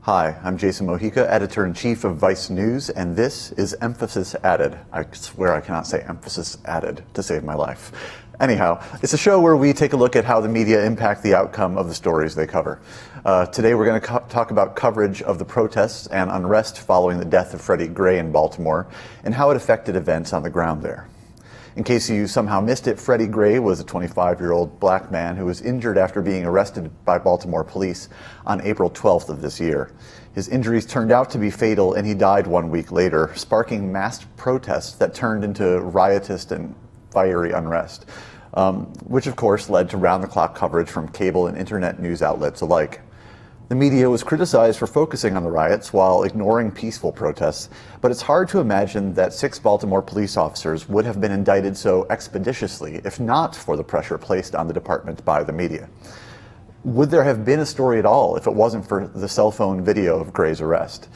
Hi, I'm Jason Mojica, Editor-in-Chief of Vice News, and this is Emphasis Added. I swear I cannot say Emphasis Added to save my life. Anyhow, it's a show where we take a look at how the media impact the outcome of the stories they cover. Today we're going to talk about coverage of the protests and unrest following the death of Freddie Gray in Baltimore and how it affected events on the ground there. In case you somehow missed it, Freddie Gray was a 25-year-old black man who was injured after being arrested by Baltimore police on April 12th of this year. His injuries turned out to be fatal and he died 1 week later, sparking mass protests that turned into riotous and fiery unrest, which of course led to round-the-clock coverage from cable and internet news outlets alike. The media was criticized for focusing on the riots while ignoring peaceful protests, but it's hard to imagine that 6 Baltimore police officers would have been indicted so expeditiously if not for the pressure placed on the department by the media. Would there have been a story at all if it wasn't for the cell phone video of Gray's arrest?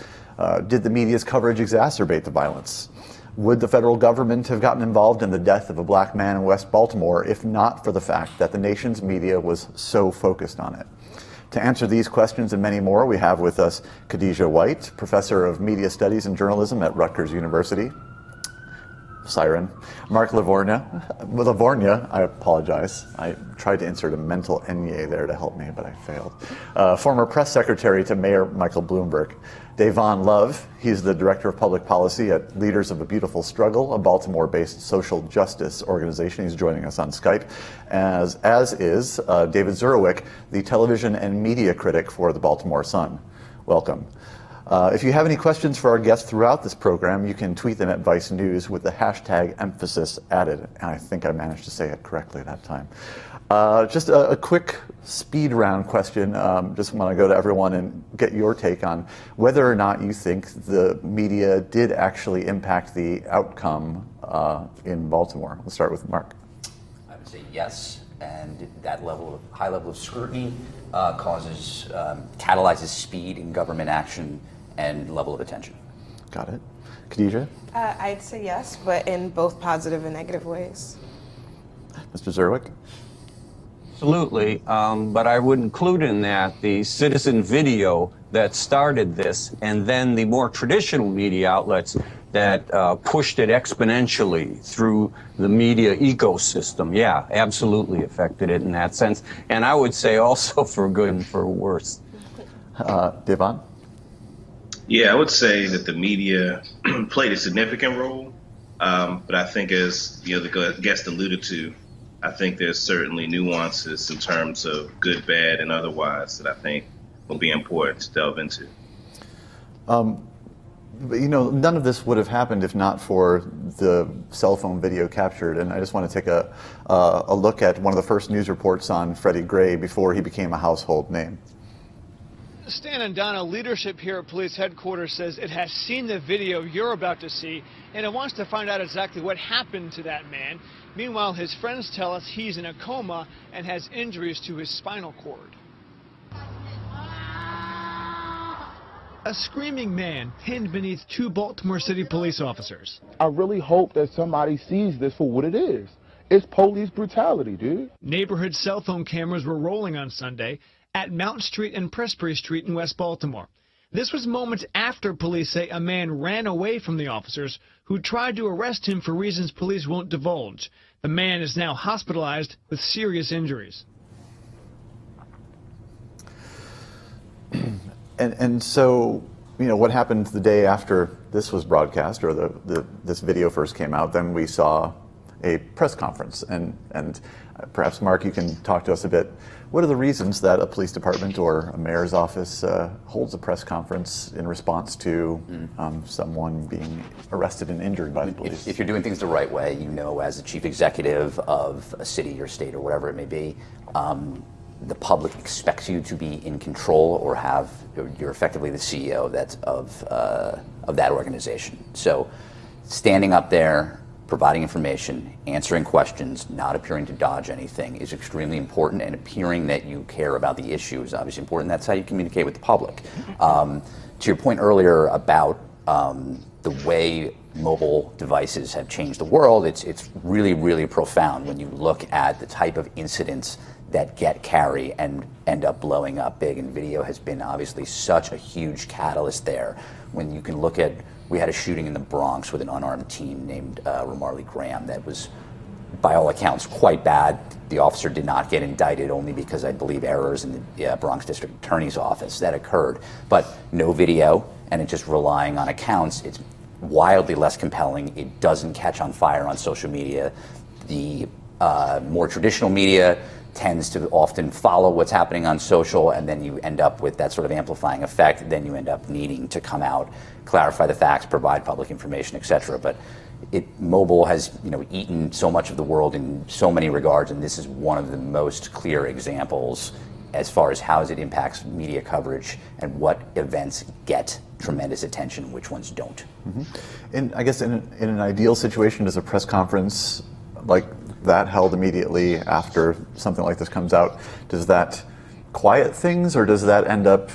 Did the media's coverage exacerbate the violence? Would the federal government have gotten involved in the death of a black man in West Baltimore if not for the fact that the nation's media was so focused on it? To answer these questions and many more, we have with us Khadijah White, Professor of Media Studies and Journalism at Rutgers University. Siren. Mark Lavorgna, I apologize. I tried to insert a mental enye there to help me, but I failed. Former press secretary to Mayor Michael Bloomberg. Davon Love, he's the Director of Public Policy at Leaders of a Beautiful Struggle, a Baltimore-based social justice organization. He's joining us on Skype, as is David Zurwick, the television and media critic for the Baltimore Sun. Welcome. If you have any questions for our guests throughout this program, you can tweet them at Vice News with the hashtag emphasis added. And I think I managed to say it correctly that time. Just a quick speed round question. Just want to go to everyone and get your take on whether or not you think the media did actually impact the outcome in Baltimore. We'll start with Mark. I would say yes, and that high level of scrutiny catalyzes speed in government action and level of attention. Got it. Khadijah? I'd say yes, but in both positive and negative ways. Mr. Zurwick? Absolutely, but I would include in that the citizen video that started this and then the more traditional media outlets that pushed it exponentially through the media ecosystem. Yeah, absolutely affected it in that sense. And I would say also for good and for worse. Devon? Yeah, I would say that the media played a significant role, but I think as the guest alluded to, I think there's certainly nuances in terms of good, bad, and otherwise that I think will be important to delve into. But none of this would have happened if not for the cell phone video captured. And I just want to take a look at one of the first news reports on Freddie Gray before he became a household name. Stan and Donna, leadership here at police headquarters says it has seen the video you're about to see, and it wants to find out exactly what happened to that man. Meanwhile, his friends tell us he's in a coma and has injuries to his spinal cord. A screaming man pinned beneath 2 Baltimore City police officers. I really hope that somebody sees this for what it is. It's police brutality, dude. Neighborhood cell phone cameras were rolling on Sunday at Mount Street and Presbury Street in West Baltimore. This was moments after police say a man ran away from the officers who tried to arrest him for reasons police won't divulge. The man is now hospitalized with serious injuries. And so, what happened the day after this was broadcast, or this video first came out, then we saw a press conference. And perhaps, Mark, you can talk to us a bit. What are the reasons that a police department or a mayor's office holds a press conference in response to someone being arrested and injured by the police? If you're doing things the right way, as the chief executive of a city or state or whatever it may be, the public expects you to be in control or you're effectively the CEO of that organization. So standing up there, providing information, answering questions, not appearing to dodge anything is extremely important, and appearing that you care about the issue is obviously important. That's how you communicate with the public. To your point earlier about the way mobile devices have changed the world, it's really, really profound when you look at the type of incidents that carry and end up blowing up big. And video has been obviously such a huge catalyst there. When you can look at, we had a shooting in the Bronx with an unarmed teen named Ramarley Graham that was, by all accounts, quite bad. The officer did not get indicted, only because I believe errors in the Bronx District Attorney's Office that occurred. But no video, and it just relying on accounts, it's wildly less compelling. It doesn't catch on fire on social media. The more traditional media tends to often follow what's happening on social, and then you end up with that sort of amplifying effect. Then you end up needing to come out, clarify the facts, provide public information, etc. But mobile has, eaten so much of the world in so many regards, and this is one of the most clear examples as far as how it impacts media coverage and what events get tremendous attention, which ones don't. Mm-hmm. And I guess in an ideal situation, does a press conference like that held immediately after something like this comes out, does that quiet things, or does that end up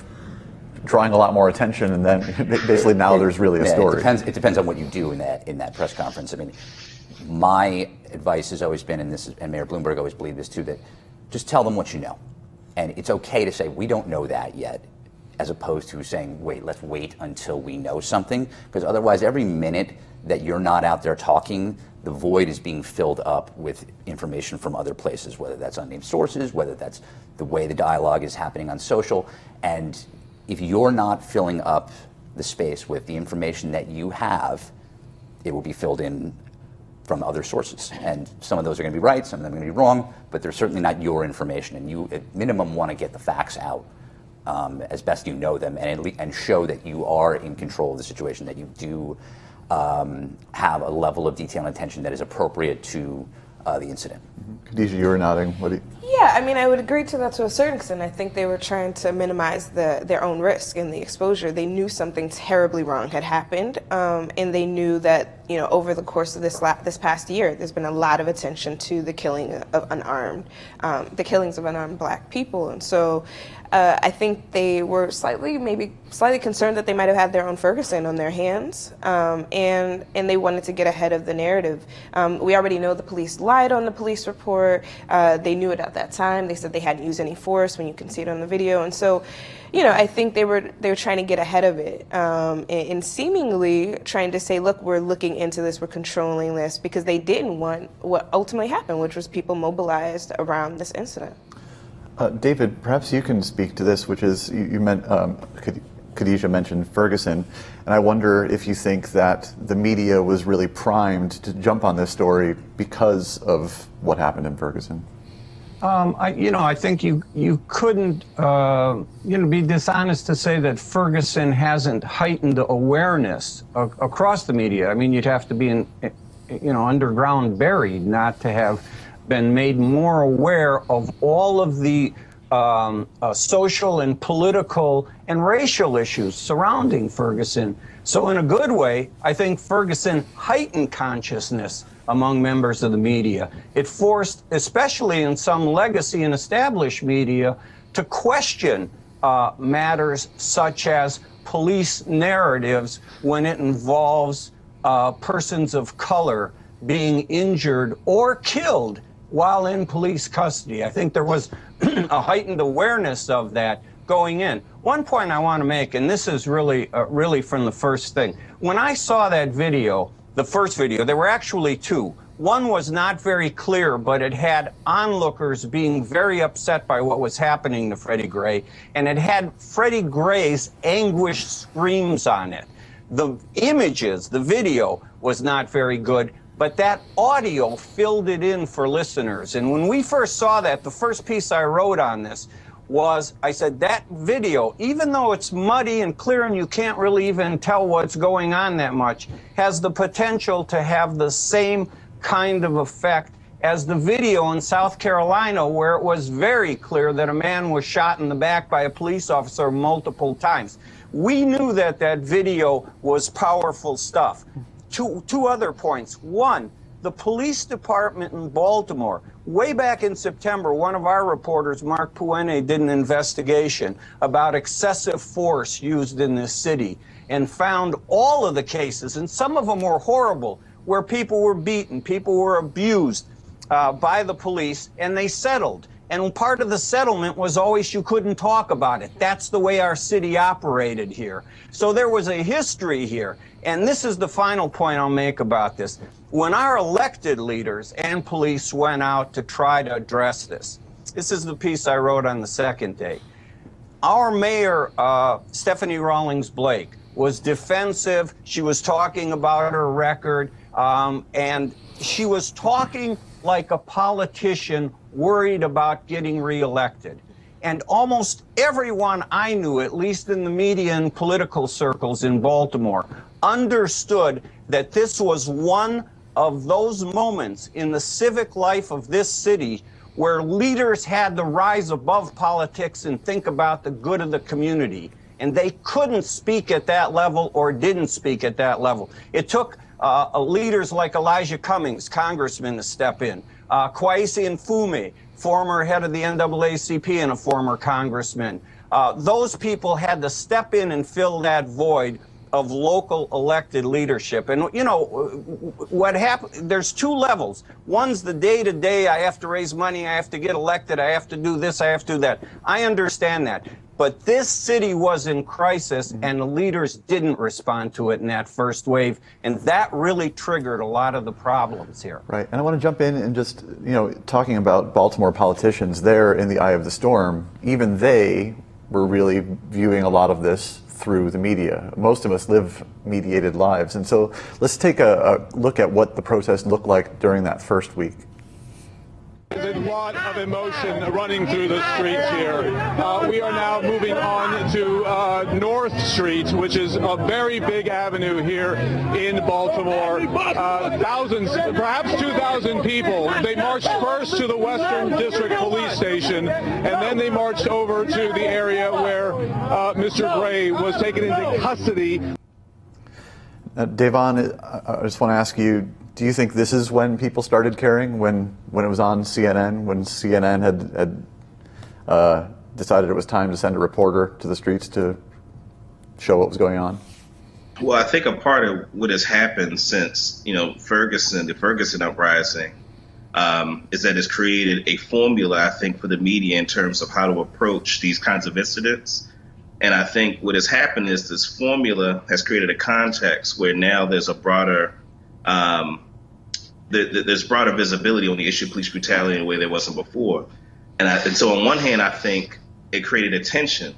drawing a lot more attention, and then basically now there's really a story? It depends on what you do in that press conference. I mean, my advice has always been, and Mayor Bloomberg always believed this too, that just tell them what you know. And it's okay to say, we don't know that yet, as opposed to saying, wait, let's wait until we know something. Because otherwise, every minute that you're not out there talking, the void is being filled up with information from other places, whether that's unnamed sources, whether that's the way the dialogue is happening on social. And if you're not filling up the space with the information that you have, it will be filled in from other sources. And some of those are going to be right, some of them are going to be wrong, but they're certainly not your information. And you, at minimum, want to get the facts out as best you know them, and show that you are in control of the situation, that you do have a level of detail and attention that is appropriate to the incident. Khadijah, you were nodding. What do you? Yeah, I mean, I would agree to that to a certain extent. I think they were trying to minimize their own risk and the exposure. They knew something terribly wrong had happened, and they knew that, over the course of this past year, there's been a lot of attention to the killing of the killings of unarmed Black people, and so I think they were slightly concerned that they might have had their own Ferguson on their hands, and they wanted to get ahead of the narrative. We already know the police lied on the police report. They knew it at that time. They said they hadn't used any force, when you can see it on the video, and so, I think they were trying to get ahead of it, and seemingly trying to say, look, we're looking into this, we're controlling this, because they didn't want what ultimately happened, which was people mobilized around this incident. David, perhaps you can speak to this, which is, you meant, Khadijah mentioned Ferguson, and I wonder if you think that the media was really primed to jump on this story because of what happened in Ferguson. I think you couldn't, be dishonest to say that Ferguson hasn't heightened awareness across the media. I mean, you'd have to be underground buried not to have been made more aware of all of the social and political and racial issues surrounding Ferguson. So in a good way, I think Ferguson heightened consciousness among members of the media. It forced, especially in some legacy and established media, to question matters such as police narratives when it involves persons of color being injured or killed while in police custody. I think there was a heightened awareness of that going in. One point I want to make, and this is really from the first thing. When I saw that video, the first video, there were actually two. One was not very clear, but it had onlookers being very upset by what was happening to Freddie Gray, and it had Freddie Gray's anguished screams on it. The images, the video, was not very good, but that audio filled it in for listeners. And when we first saw that, the first piece I wrote on this was, I said, that video, even though it's muddy and clear and you can't really even tell what's going on that much, has the potential to have the same kind of effect as the video in South Carolina, where it was very clear that a man was shot in the back by a police officer multiple times. We knew that that video was powerful stuff. Two other points. One, the police department in Baltimore, way back in September, one of our reporters, Mark Puene, did an investigation about excessive force used in this city and found all of the cases, and some of them were horrible, where people were beaten, people were abused by the police, and they settled. And part of the settlement was always you couldn't talk about it. That's the way our city operated here. So there was a history here. And this is the final point I'll make about this. When our elected leaders and police went out to try to address this, this is the piece I wrote on the second day. Our mayor, Stephanie Rawlings Blake, was defensive. She was talking about her record, and she was talking like a politician worried about getting reelected. And almost everyone I knew, at least in the media and political circles in Baltimore, understood that this was one of those moments in the civic life of this city where leaders had to rise above politics and think about the good of the community. And they couldn't speak at that level or didn't speak at that level. It took leaders like Elijah Cummings, congressman, to step in. Kwesi Mfume, former head of the NAACP and a former congressman. Those people had to step in and fill that void of local elected leadership. And, you know, what happened, there's two levels. One's the day-to-day, I have to raise money, I have to get elected, I have to do this, I have to do that. I understand that. But this city was in crisis, and the leaders didn't respond to it in that first wave, and that really triggered a lot of the problems here. Right, and I want to jump in and just, you know, talking about Baltimore politicians, they're in the eye of the storm. Even they were really viewing a lot of this through the media. Most of us live mediated lives, and so let's take a look at what the protest looked like during that first week. There's a lot of emotion running through the streets here. We are now moving on to North Street, which is a very big avenue here in Baltimore. Thousands, perhaps 2,000 people. They marched first to the Western District Police Station, and then they marched over to the area where Mr. Gray was taken into custody. Davon, I just want to ask you, do you think this is when people started caring, when it was on CNN, when CNN had decided it was time to send a reporter to the streets to show what was going on? Well, I think a part of what has happened since, you know, the Ferguson uprising, is that it's created a formula, I think, for the media in terms of how to approach these kinds of incidents. And I think what has happened is this formula has created a context where now there's a broader there's broader visibility on the issue of police brutality in a way there wasn't before. And so on one hand, I think it created attention.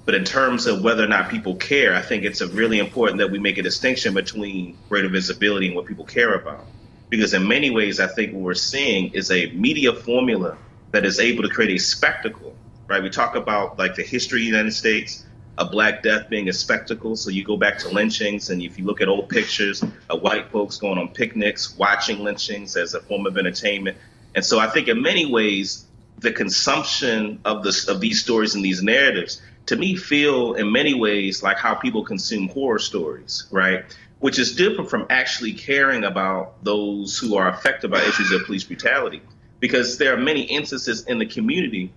But in terms of whether or not people care, I think it's really important that we make a distinction between greater visibility and what people care about. Because in many ways, I think what we're seeing is a media formula that is able to create a spectacle, right? We talk about like the history of the United States, a Black death being a spectacle. So you go back to lynchings, and if you look at old pictures of white folks going on picnics, watching lynchings as a form of entertainment. And so I think in many ways, the consumption of these stories and these narratives, to me, feel in many ways like how people consume horror stories, right? Which is different from actually caring about those who are affected by issues of police brutality. Because there are many instances in the community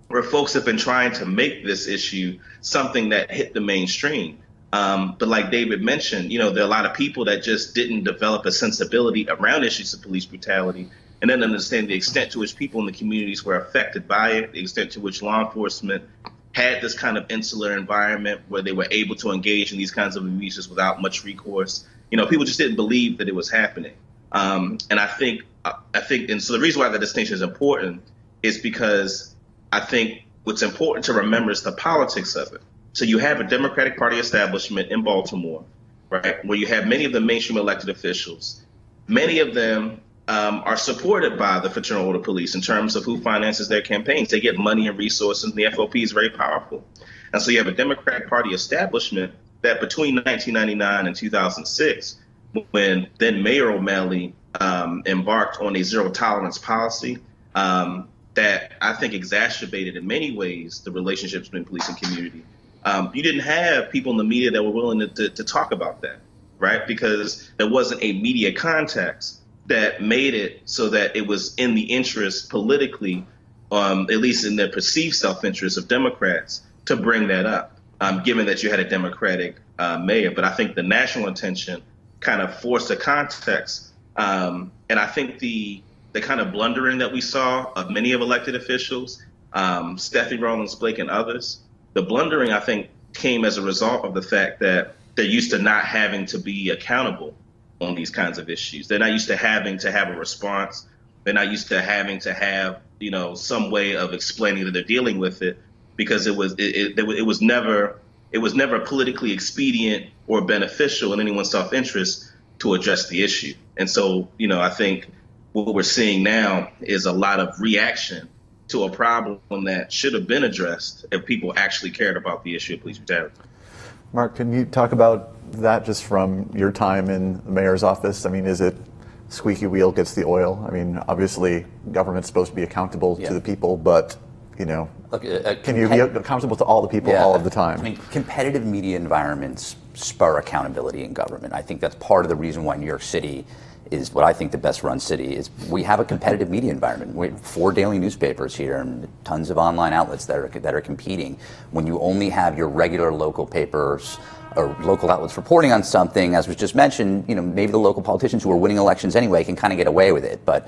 where folks have been trying to make this issue something that hit the mainstream. But like David mentioned, you know, there are a lot of people that just didn't develop a sensibility around issues of police brutality and then understand the extent to which people in the communities were affected by it, the extent to which law enforcement had this kind of insular environment where they were able to engage in these kinds of abuses without much recourse. You know, people just didn't believe that it was happening. And I think, and so the reason why the distinction is important is because I think what's important to remember is the politics of it. So you have a Democratic Party establishment in Baltimore, right, where you have many of the mainstream elected officials. Many of them are supported by the Fraternal Order Police in terms of who finances their campaigns. They get money and resources, and the FOP is very powerful. And so you have a Democratic Party establishment that between 1999 and 2006, when then Mayor O'Malley embarked on a zero tolerance policy, that I think exacerbated in many ways the relationships between police and community. You didn't have people in the media that were willing to talk about that, right? Because there wasn't a media context that made it so that it was in the interest politically, at least in the perceived self-interest of Democrats, to bring that up, given that you had a Democratic mayor. But I think the national attention kind of forced a context. And I think the the kind of blundering that we saw of many of elected officials, Stephanie Rawlings Blake and others, the blundering, I think, came as a result of the fact that they're used to not having to be accountable on these kinds of issues. They're not used to having to have a response. They're not used to having to have, some way of explaining that they're dealing with it, because it was never politically expedient or beneficial in anyone's self-interest to address the issue. And so, I think what we're seeing now is a lot of reaction to a problem that should have been addressed if people actually cared about the issue of police brutality. Mark, can you talk about that just from your time in the mayor's office? I mean, is it squeaky wheel gets the oil? I mean, obviously, government's supposed to be accountable to the people, but, Look, can you be accountable to all the people all of the time? I mean, competitive media environments spur accountability in government. I think that's part of the reason why New York City is what I think the best run city is. We have a competitive media environment. We have 4 daily newspapers here and tons of online outlets that are competing. When you only have your regular local papers or local outlets reporting on something, as was just mentioned, maybe the local politicians who are winning elections anyway can kind of get away with it. But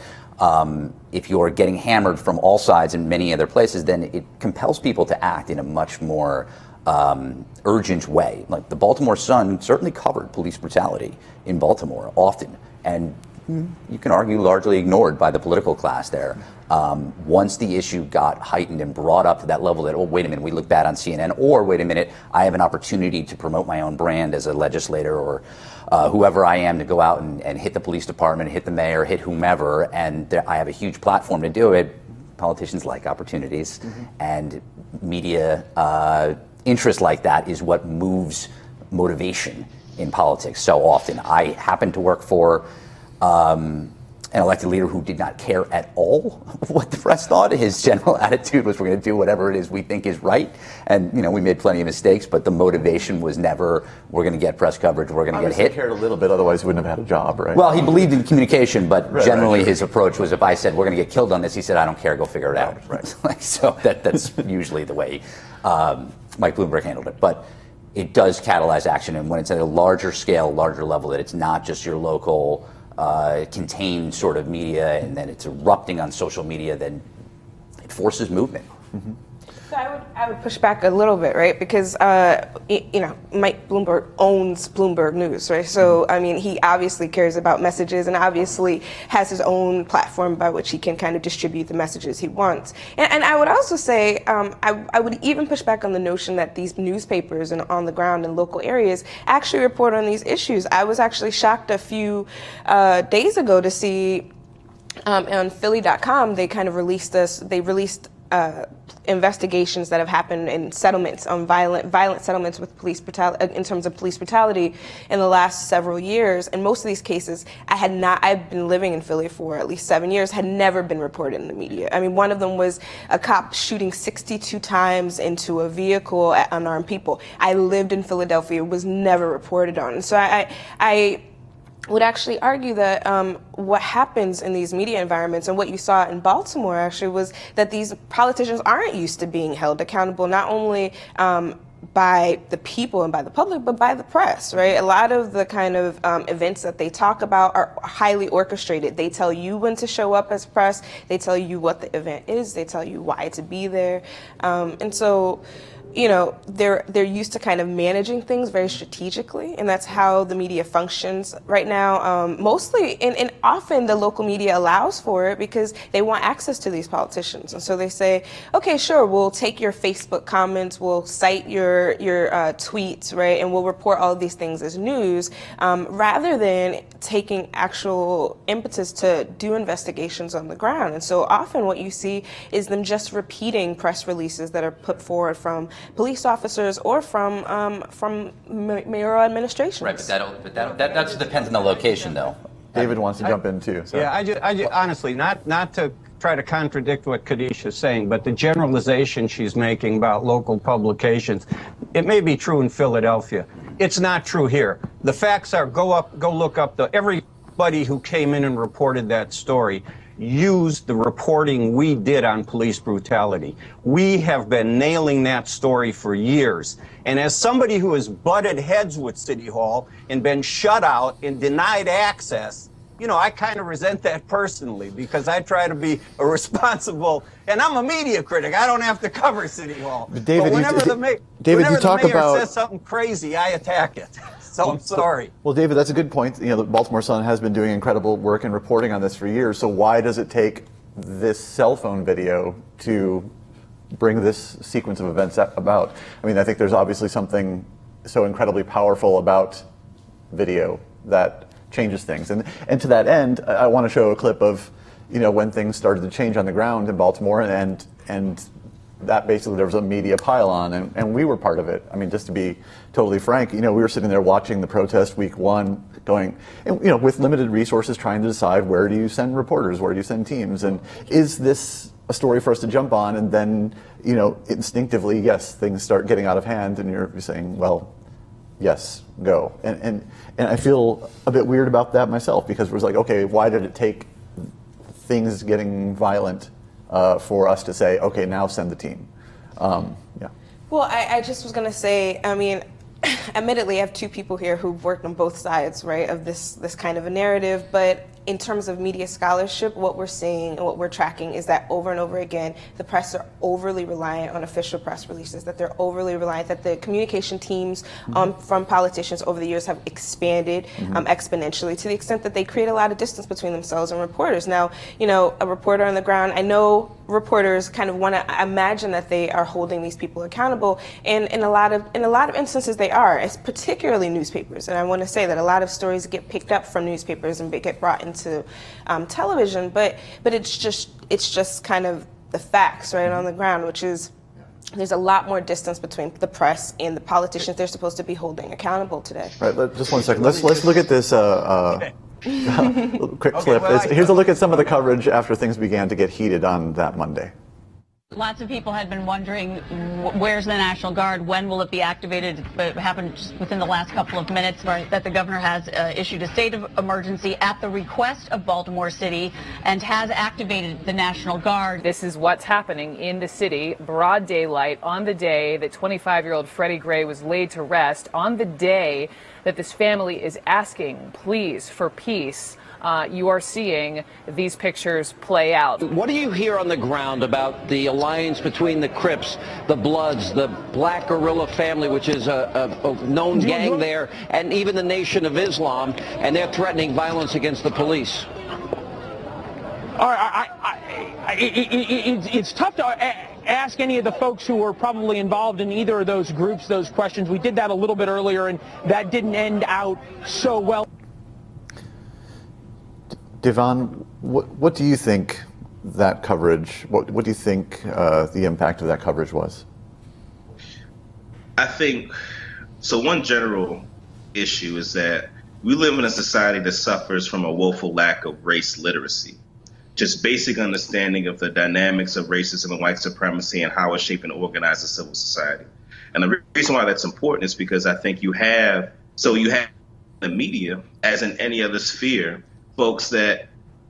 if you're getting hammered from all sides in many other places, then it compels people to act in a much more urgent way. Like the Baltimore Sun certainly covered police brutality in Baltimore often, and you can argue largely ignored by the political class there. Once the issue got heightened and brought up to that level that, oh, wait a minute, we look bad on CNN, or wait a minute, I have an opportunity to promote my own brand as a legislator or whoever I am to go out and hit the police department, hit the mayor, hit whomever, and I have a huge platform to do it. Politicians like opportunities, and media interest like that is what moves motivation in politics so often. I happen to work for an elected leader who did not care at all what the press thought. His general attitude was, we're going to do whatever it is we think is right. And, we made plenty of mistakes, but the motivation was never, we're going to get press coverage, we're going to get hit. He cared a little bit, otherwise he wouldn't have had a job, right? Well, he believed in communication, but generally his approach was, if I said, we're going to get killed on this, he said, I don't care, go figure it out. Right. So that's usually the way Mike Bloomberg handled it. But it does catalyze action, and when it's at a larger scale, larger level, that it's not just your local contained sort of media, and then it's erupting on social media, then it forces movement. So I would push back a little bit, right? Because Mike Bloomberg owns Bloomberg News, right? So I mean, he obviously cares about messages, and obviously has his own platform by which he can kind of distribute the messages he wants. And I would also say, I would even push back on the notion that these newspapers and on the ground in local areas actually report on these issues. I was actually shocked a few days ago to see on Philly.com they kind of released investigations that have happened in settlements on violent settlements with police brutality, in terms of police brutality in the last several years. And most of these cases, I've been living in Philly for at least 7 years, had never been reported in the media. I mean, one of them was a cop shooting 62 times into a vehicle at unarmed people. I lived in Philadelphia, it was never reported on. And so I would actually argue that what happens in these media environments, and what you saw in Baltimore actually, was that these politicians aren't used to being held accountable, not only by the people and by the public, but by the press, right? A lot of the kind of events that they talk about are highly orchestrated. They tell you when to show up as press, they tell you what the event is, they tell you why to be there. And so, they're used to kind of managing things very strategically, and that's how the media functions right now. Mostly, and often the local media allows for it because they want access to these politicians, and so they say, okay, sure, we'll take your Facebook comments, we'll cite your tweets, right, and we'll report all of these things as news, rather than taking actual impetus to do investigations on the ground. And so often what you see is them just repeating press releases that are put forward from police officers or from mayoral administrations. Right, but that depends on the location, though. David wants to jump in too. So. Yeah, I just honestly, not to try to contradict what Kadisha is saying, but the generalization she's making about local publications, it may be true in Philadelphia. It's not true here. The facts are, go look up everybody who came in and reported that story used the reporting we did on police brutality. We have been nailing that story for years. And as somebody who has butted heads with City Hall and been shut out and denied access you know, I kind of resent that personally because I try to be a responsible, and I'm a media critic. I don't have to cover City Hall. David, but whenever the mayor says something crazy, I attack it. So I'm sorry. Well, David, that's a good point. You know, the Baltimore Sun has been doing incredible work and reporting on this for years. So why does it take this cell phone video to bring this sequence of events about? I mean, I think there's obviously something so incredibly powerful about video that changes things. And to that end, I want to show a clip of, you know, when things started to change on the ground in Baltimore, and that basically there was a media pile-on, and we were part of it. I mean, just to be totally frank, you know, we were sitting there watching the protest week one, going, and, you know, with limited resources, trying to decide where do you send reporters, where do you send teams, and is this a story for us to jump on? And then, you know, instinctively, yes, things start getting out of hand, and you're saying, well, yes, go. And I feel a bit weird about that myself, because it was like, okay, why did it take things getting violent for us to say, okay, now send the team? Yeah. Well, I just was going to say, I mean, admittedly, I have two people here who've worked on both sides, right, of this kind of a narrative, but in terms of media scholarship, what we're seeing and what we're tracking is that over and over again, the press are overly reliant on official press releases, that they're overly reliant, that the communication teams from politicians over the years have expanded exponentially to the extent that they create a lot of distance between themselves and reporters. Now, you know, a reporter on the ground, I know reporters kind of want to imagine that they are holding these people accountable, and in a lot of instances they are, it's particularly newspapers. And I want to say that a lot of stories get picked up from newspapers and get brought into television, but it's just kind of the facts right on the ground, which is there's a lot more distance between the press and the politicians they're supposed to be holding accountable today. Right, just 1 second. Let's look at this quick clip. Here's a look at some of the coverage after things began to get heated on that Monday. Lots of people had been wondering, where's the National Guard? When will it be activated? It happened just within the last couple of minutes that the governor has issued a state of emergency at the request of Baltimore City and has activated the National Guard. This is what's happening in the city, broad daylight, on the day that 25-year-old Freddie Gray was laid to rest, on the day that this family is asking, please, for peace. You are seeing these pictures play out. What do you hear on the ground about the alliance between the Crips, the Bloods, the Black Guerrilla family, which is a known gang there, and even the Nation of Islam, and they're threatening violence against the police? It's tough to ask any of the folks who were probably involved in either of those groups those questions. We did that a little bit earlier, and that didn't end out so well. Devon, what do you think that coverage, what do you think the impact of that coverage was? I think, so one general issue is that we live in a society that suffers from a woeful lack of race literacy. Just basic understanding of the dynamics of racism and white supremacy and how it's shaping and organizing civil society. And the reason why that's important is because I think you have the media, as in any other sphere, folks that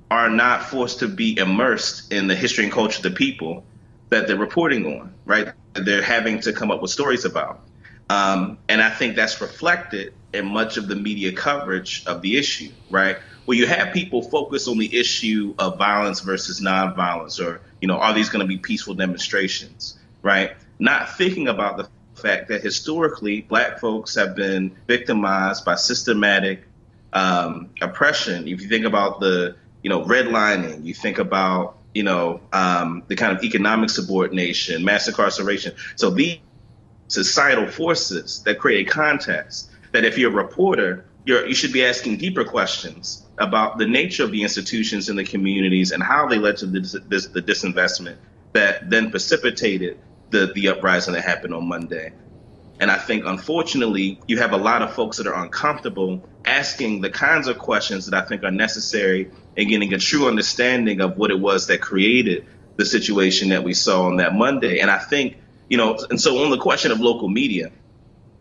are not forced to be immersed in the history and culture of the people that they're reporting on, right? They're having to come up with stories about. And I think that's reflected in much of the media coverage of the issue, right? Where you have people focus on the issue of violence versus nonviolence, or, you know, are these going to be peaceful demonstrations, right? Not thinking about the fact that historically Black folks have been victimized by systematic oppression. If you think about the, you know, redlining, you think about, you know, the kind of economic subordination, mass incarceration. So these societal forces that create a context that if you're a reporter, you should be asking deeper questions about the nature of the institutions in the communities and how they led to the disinvestment that then precipitated the uprising that happened on Monday. And I think, unfortunately, you have a lot of folks that are uncomfortable asking the kinds of questions that I think are necessary in getting a true understanding of what it was that created the situation that we saw on that Monday. And I think, you know, and so on the question of local media,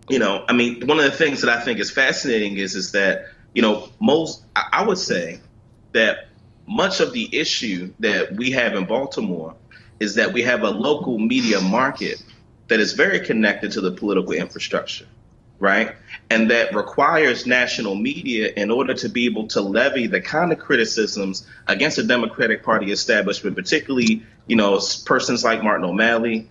you know, I mean, one of the things that I think is fascinating is that, you know, I would say that much of the issue that we have in Baltimore is that we have a local media market that is very connected to the political infrastructure, right? And that requires national media in order to be able to levy the kind of criticisms against the Democratic Party establishment, particularly, persons like Martin O'Malley,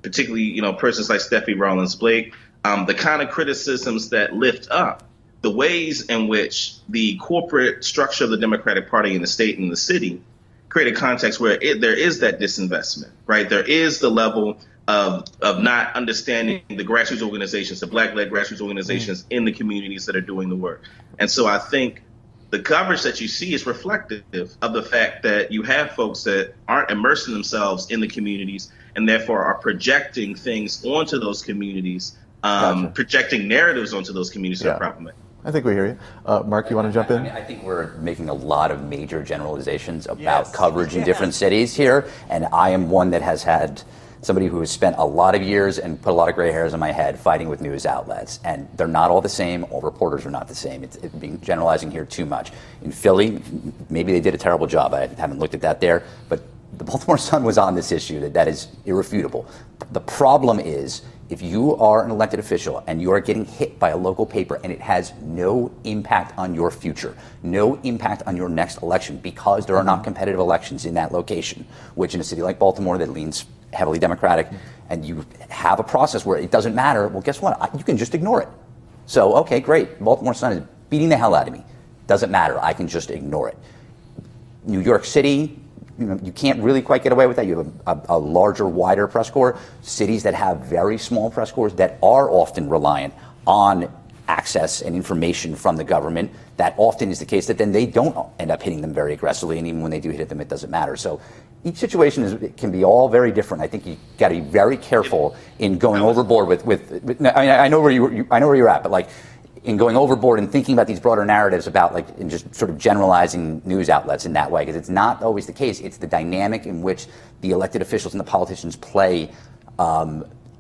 particularly, persons like Steffi Rawlins Blake, the kind of criticisms that lift up the ways in which the corporate structure of the Democratic Party in the state and the city create a context where there is that disinvestment, right? There is the level of not understanding the grassroots organizations, the Black-led grassroots organizations in the communities that are doing the work. And so I think the coverage that you see is reflective of the fact that you have folks that aren't immersing themselves in the communities and therefore are projecting things onto those communities, projecting narratives onto those communities that are problematic. I think we hear you. Mark, you want to jump in? I think we're making a lot of major generalizations about coverage in different cities here, and I am one that has had somebody who has spent a lot of years and put a lot of gray hairs on my head fighting with news outlets, and they're not all the same. All reporters are not the same. It's being generalizing here too much. In Philly, maybe they did a terrible job. I haven't looked at that there, but the Baltimore Sun was on this issue. That is irrefutable. The problem is, if you are an elected official and you are getting hit by a local paper and it has no impact on your future, no impact on your next election because there are not competitive elections in that location, which in a city like Baltimore that leans heavily Democratic, and you have a process where it doesn't matter, well, guess what? You can just ignore it. So, okay, great. Baltimore Sun is beating the hell out of me. Doesn't matter. I can just ignore it. New York City, you can't really quite get away with that. You have a larger, wider press corps. Cities that have very small press corps that are often reliant on access and information from the government, that often is the case that then they don't end up hitting them very aggressively, and even when they do hit them, it doesn't matter. So each situation can be all very different. I think you got to be very careful in going overboard with I know where you're at, but like in going overboard and thinking about these broader narratives about and just sort of generalizing news outlets in that way, because it's not always the case. It's the dynamic in which the elected officials and the politicians play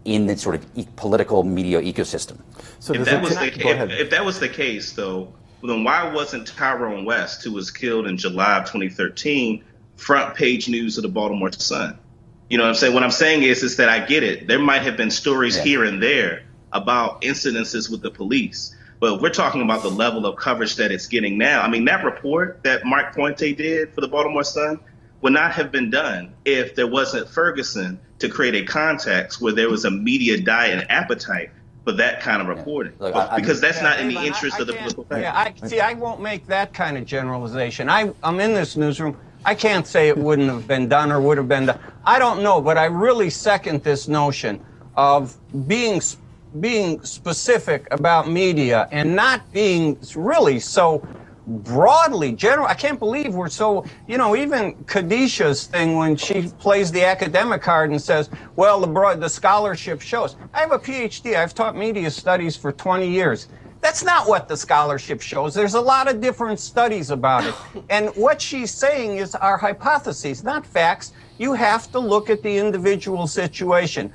in the sort of political media ecosystem. So if that was the case, though, then why wasn't Tyrone West, who was killed in July of 2013, front page news of the Baltimore Sun? You know what I'm saying? What I'm saying is that I get it. There might have been stories here and there about incidences with the police, but we're talking about the level of coverage that it's getting now. I mean, that report that Mark Pointe did for the Baltimore Sun would not have been done if there wasn't Ferguson to create a context where there was a media diet and appetite for that kind of reporting. Because that's not in the interest of the political party. I won't make that kind of generalization. I'm in this newsroom. I can't say it wouldn't have been done or would have been done. I don't know, but I really second this notion of being specific about media and not being really so broadly general. I can't believe we're so, even Khadijah's thing when she plays the academic card and says, well, the scholarship shows. I have a PhD. I've taught media studies for 20 years. That's not what the scholarship shows. There's a lot of different studies about it. And what she's saying is our hypotheses, not facts. You have to look at the individual situation.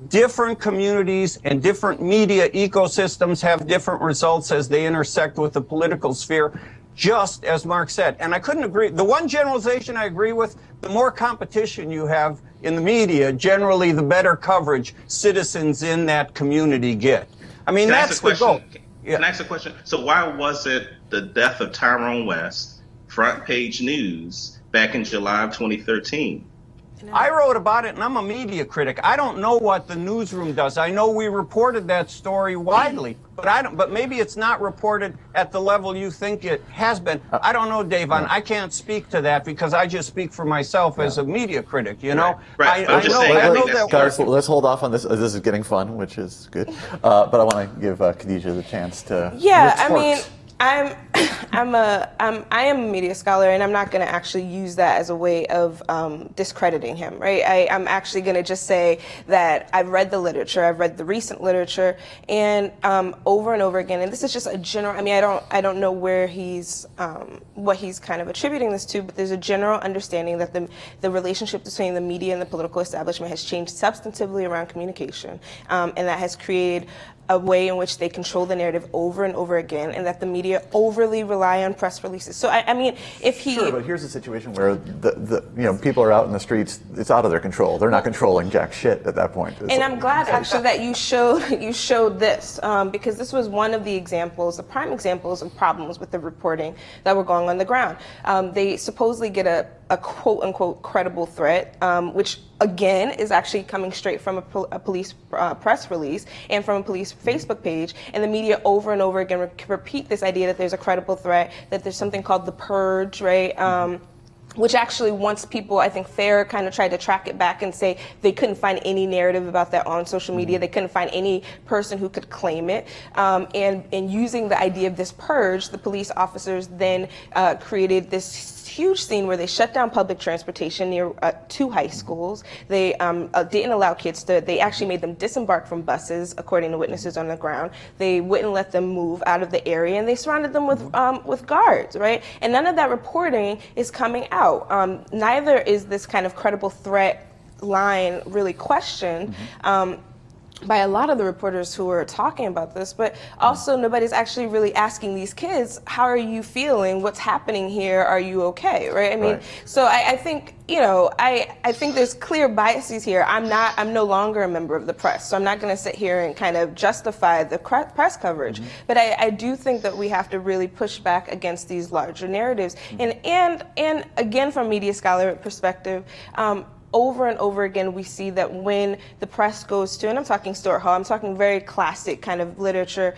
Different communities and different media ecosystems have different results as they intersect with the political sphere, just as Mark said. And I couldn't agree. The one generalization I agree with, the more competition you have in the media, generally the better coverage citizens in that community get. I mean, that's the goal. Can I ask a question? So why was it the death of Tyrone West, front page news, back in July of 2013? I wrote about it, and I'm a media critic. I don't know what the newsroom does. I know we reported that story widely, but maybe it's not reported at the level you think it has been. I don't know, Davon. I can't speak to that because I just speak for myself as a media critic, Right. I know that. Guys, let's hold off on this. This is getting fun, which is good. But I want to give Khadijah the chance to. Yeah, I mean, I am a media scholar, and I'm not going to actually use that as a way of discrediting him, right? I'm actually going to just say that I've read the literature, I've read the recent literature, and over and over again. And this is just a general. I mean, I don't know where what he's kind of attributing this to, but there's a general understanding that the relationship between the media and the political establishment has changed substantively around communication, and that has created a way in which they control the narrative over and over again, and that the media overly purely rely on press releases. So I mean, if he Sure, but here's a situation where the people are out in the streets. It's out of their control. They're not controlling jack shit at that point. And I'm glad actually that you showed this because this was one of the examples, the prime examples of problems with the reporting that were going on the ground. They supposedly get a quote unquote credible threat, which again is actually coming straight from a police press release and from a police Facebook page, and the media over and over again repeat this idea that there's a credible threat, that there's something called the purge, right? Which actually, once people, I think FAIR kind of tried to track it back and say they couldn't find any narrative about that on social media. They couldn't find any person who could claim it. And using the idea of this purge, the police officers then created this huge scene where they shut down public transportation near 2 high schools. They didn't allow kids to, they actually made them disembark from buses, according to witnesses on the ground. They wouldn't let them move out of the area, and they surrounded them with guards, right? And none of that reporting is coming out. Neither is this kind of credible threat line really questioned. By a lot of the reporters who are talking about this, but also nobody's actually really asking these kids, how are you feeling? What's happening here? Are you okay? Right? I mean, so I think, you know, I think there's clear biases here. I'm no longer a member of the press, so I'm not going to sit here and kind of justify the press coverage. But I do think that we have to really push back against these larger narratives. And again, from a media scholar perspective, over and over again, we see that when the press goes to, and I'm talking Stuart Hall, I'm talking very classic kind of literature,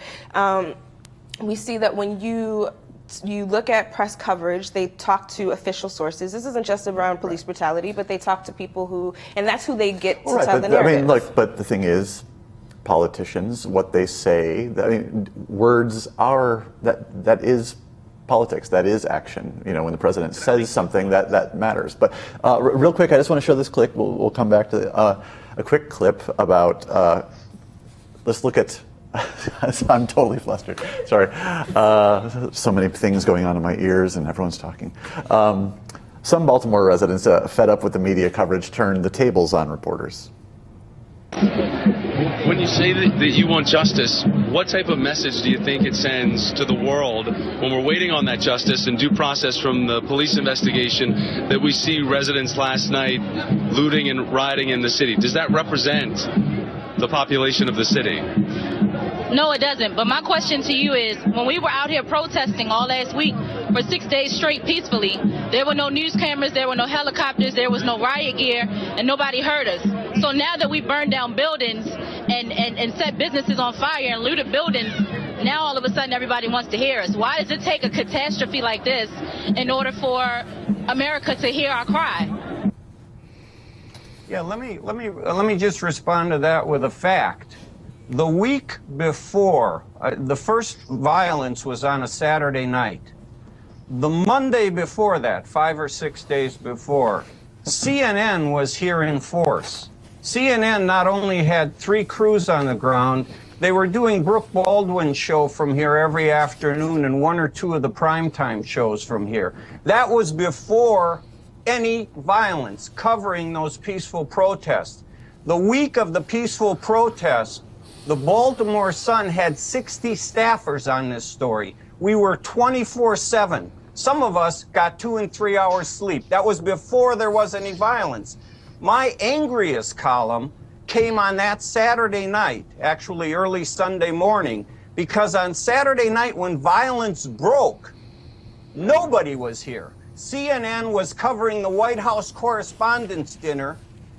we see that when you look at press coverage, they talk to official sources. This isn't just around police brutality, but they talk to people who, and that's who they get to tell the narrative. I mean, look, but the thing is, politicians, what they say, I mean, words are, that is politics, that is action. You know, when the president says something, that matters. But real quick, I just want to show this clip. We'll come back to a quick clip about, let's look at, I'm totally flustered, sorry. So many things going on in my ears and everyone's talking. Some Baltimore residents, fed up with the media coverage, turned the tables on reporters. When you say that you want justice, what type of message do you think it sends to the world when we're waiting on that justice and due process from the police investigation that we see residents last night looting and rioting in the city? Does that represent the population of the city? No, it doesn't. But my question to you is, when we were out here protesting all last week for 6 days straight peacefully, there were no news cameras, there were no helicopters, there was no riot gear, and nobody heard us. So now that we burned down buildings and set businesses on fire and looted buildings, now all of a sudden everybody wants to hear us. Why does it take a catastrophe like this in order for America to hear our cry? Yeah, let me just respond to that with a fact. The week before, the first violence was on a Saturday night. The Monday before that, 5 or 6 days before, CNN was here in force. CNN not only had 3 crews on the ground, they were doing Brooke Baldwin's show from here every afternoon and 1 or 2 of the primetime shows from here. That was before any violence, covering those peaceful protests. The week of the peaceful protests, the Baltimore Sun had 60 staffers on this story. We were 24/7. Some of us got 2 and 3 hours sleep. That was before there was any violence. My angriest column came on that Saturday night, actually early Sunday morning, because on Saturday night when violence broke, nobody was here. CNN was covering the White House Correspondents' Dinner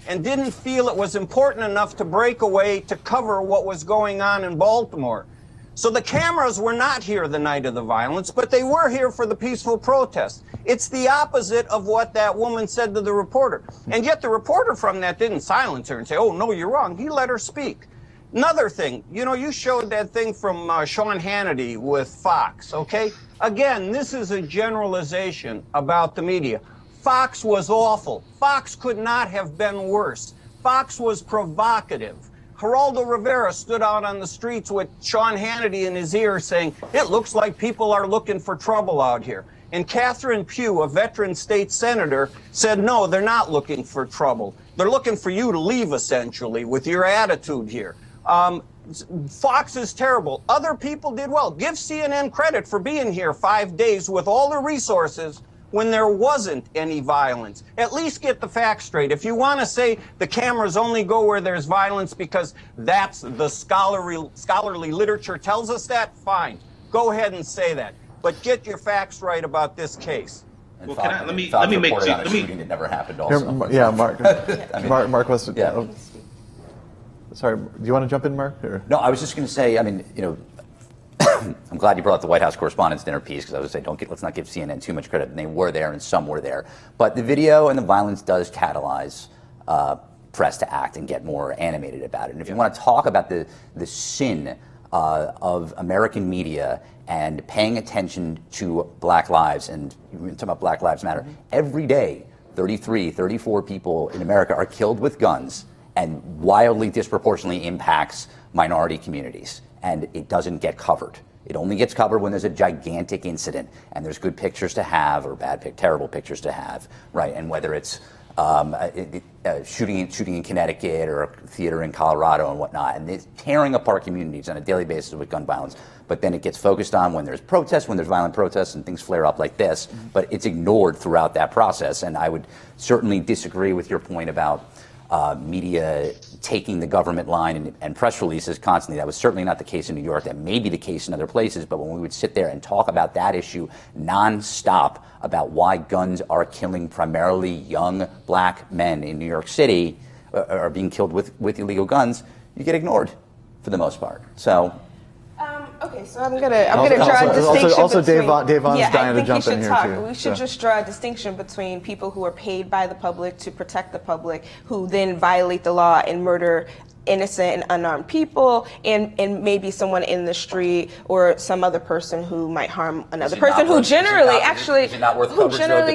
and didn't feel it was important enough to break away to cover what was going on in Baltimore. So the cameras were not here the night of the violence, but they were here for the peaceful protest. It's the opposite of what that woman said to the reporter. And yet the reporter from that didn't silence her and say, oh, no, you're wrong. He let her speak. Another thing, you know, you showed that thing from Sean Hannity with Fox, okay? Again, this is a generalization about the media. Fox was awful. Fox could not have been worse. Fox was provocative. Geraldo Rivera stood out on the streets with Sean Hannity in his ear saying, it looks like people are looking for trouble out here. And Catherine Pugh, a veteran state senator, said, no, they're not looking for trouble. They're looking for you to leave, essentially, with your attitude here. Fox is terrible. Other people did well. Give CNN credit for being here 5 days with all the resources when there wasn't any violence. At least get the facts straight. If you want to say the cameras only go where there's violence because that's the scholarly literature tells us that, fine. Go ahead and say that. But get your facts right about this case. Well, let me make two. Shooting that never happened. Also, yeah, Mark. I mean, Mark was. Yeah. Oh, sorry, do you want to jump in, Mark? Or? No, I was just going to say. I mean, I'm glad you brought up the White House Correspondents' Dinner piece, because I was going to say, let's not give CNN too much credit. And they were there, and some were there. But the video and the violence does catalyze press to act and get more animated about it. And if you want to talk about the sin of American media and paying attention to Black lives, and you're talking about Black Lives Matter, every day, 33, 34 people in America are killed with guns, and wildly disproportionately impacts minority communities. And it doesn't get covered. It only gets covered when there's a gigantic incident and there's good pictures to have or terrible pictures to have, right? And whether it's shooting in Connecticut or a theater in Colorado and whatnot, and it's tearing apart communities on a daily basis with gun violence. But then it gets focused on when there's protests, when there's violent protests and things flare up like this, but it's ignored throughout that process. And I would certainly disagree with your point about media taking the government line and press releases constantly. That was certainly not the case in New York. That may be the case in other places, but when we would sit there and talk about that issue nonstop about why guns are killing primarily young Black men in New York City, are being killed with illegal guns, you get ignored for the most part. So. Okay, so I'm gonna draw a distinction. Also, between, Davon's dying to jump in here too. We should just draw a distinction between people who are paid by the public to protect the public, who then violate the law and murder innocent and unarmed people, and maybe someone in the street or some other person who might harm another person who generally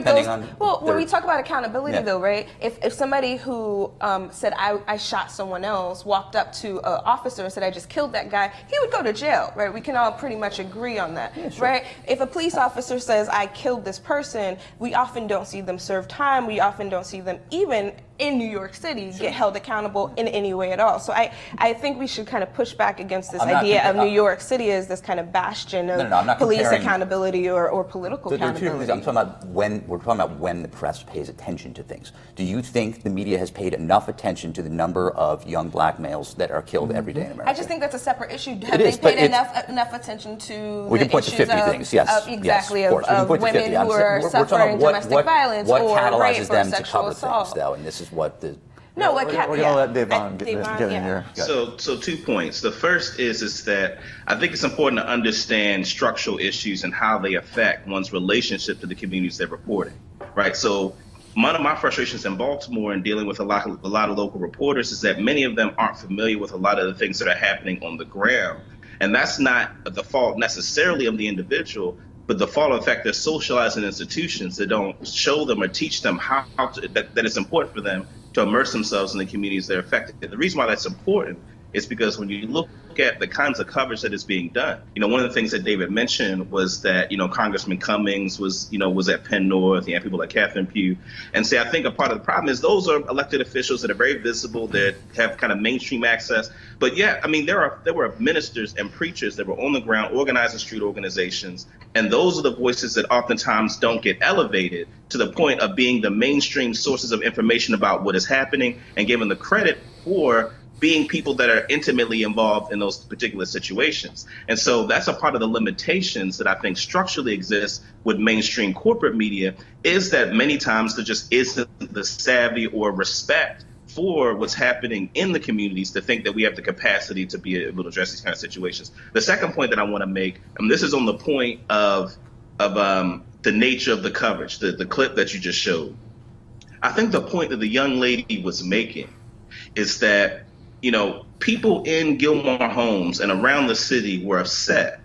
goes. Well, when we talk about accountability, though, right? If somebody who said I shot someone else walked up to an officer and said I just killed that guy, he would go to jail, right? We can all pretty much agree on that, right? If a police officer says I killed this person, we often don't see them serve time. We often don't see them even in New York City get held accountable in any way at all. So I think we should kind of push back against this idea of New York City as this kind of bastion of police accountability or political accountability. I'm talking about we're talking about when the press pays attention to things. Do you think the media has paid enough attention to the number of young Black males that are killed every day in America? I just think that's a separate issue. Have they paid enough attention to we can point to 50 things, yes. Exactly, yes, of women who are suffering domestic violence or rape or sexual assault. Things, though, and this is what the No, we're gonna let Davon get in here. So 2 points. The first is that I think it's important to understand structural issues and how they affect one's relationship to the communities they're reporting, right? So one of my frustrations in Baltimore and dealing with a lot of local reporters is that many of them aren't familiar with a lot of the things that are happening on the ground. And that's not the fault necessarily of the individual, but the fault of the fact they're socialized in institutions that don't show them or teach them that it's important for them to immerse themselves in the communities they're affected. The reason why that's important is because when you look at the kinds of coverage that is being done, one of the things that David mentioned was that, Congressman Cummings was at Penn North, people like Catherine Pugh. And I think a part of the problem is those are elected officials that are very visible, that have kind of mainstream access. But there were ministers and preachers that were on the ground organizing street organizations. And those are the voices that oftentimes don't get elevated to the point of being the mainstream sources of information about what is happening and given the credit for being people that are intimately involved in those particular situations. And so that's a part of the limitations that I think structurally exist with mainstream corporate media, is that many times there just isn't the savvy or respect for what's happening in the communities to think that we have the capacity to be able to address these kind of situations. The second point that I want to make, and this is on the point of the nature of the coverage, the clip that you just showed. I think the point that the young lady was making is that people in Gilmore Homes and around the city were upset.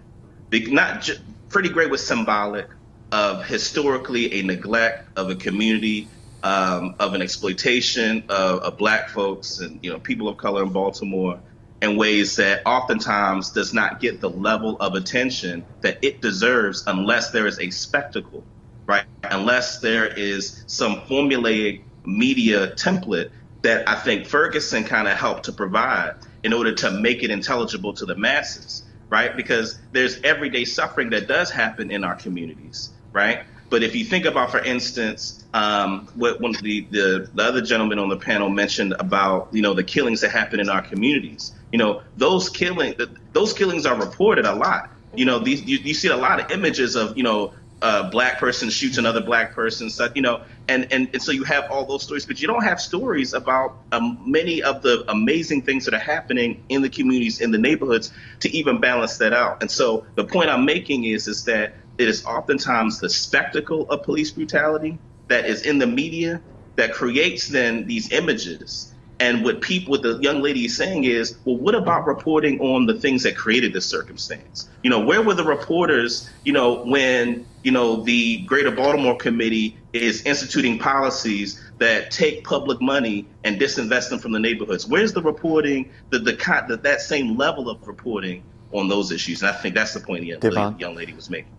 Freddie Gray was symbolic of historically a neglect of a community, of an exploitation of Black folks and people of color in Baltimore in ways that oftentimes does not get the level of attention that it deserves unless there is a spectacle, right? Unless there is some formulaic media template that I think Ferguson kind of helped to provide. in order to make it intelligible to the masses, right? Because there's everyday suffering that does happen in our communities, right? But if you think about, for instance, what one of the other gentlemen on the panel mentioned about, the killings that happen in our communities, those killings are reported a lot. You see a lot of images of, a black person shoots another black person, and so you have all those stories, but you don't have stories about many of the amazing things that are happening in the communities, in the neighborhoods, to even balance that out. And so the point I'm making is that it is oftentimes the spectacle of police brutality that is in the media that creates then these images. And what the young lady is saying is, well, what about reporting on the things that created this circumstance? Where were the reporters, when, the Greater Baltimore Committee is instituting policies that take public money and disinvest them from the neighborhoods? Where's the reporting, that same level of reporting on those issues? And I think that's the point the young lady was making.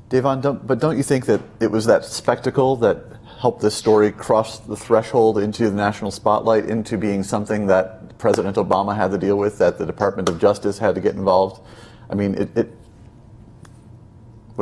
Davon, don't you think that it was that spectacle that helped this story cross the threshold into the national spotlight, into being something that President Obama had to deal with, that the Department of Justice had to get involved? I mean, what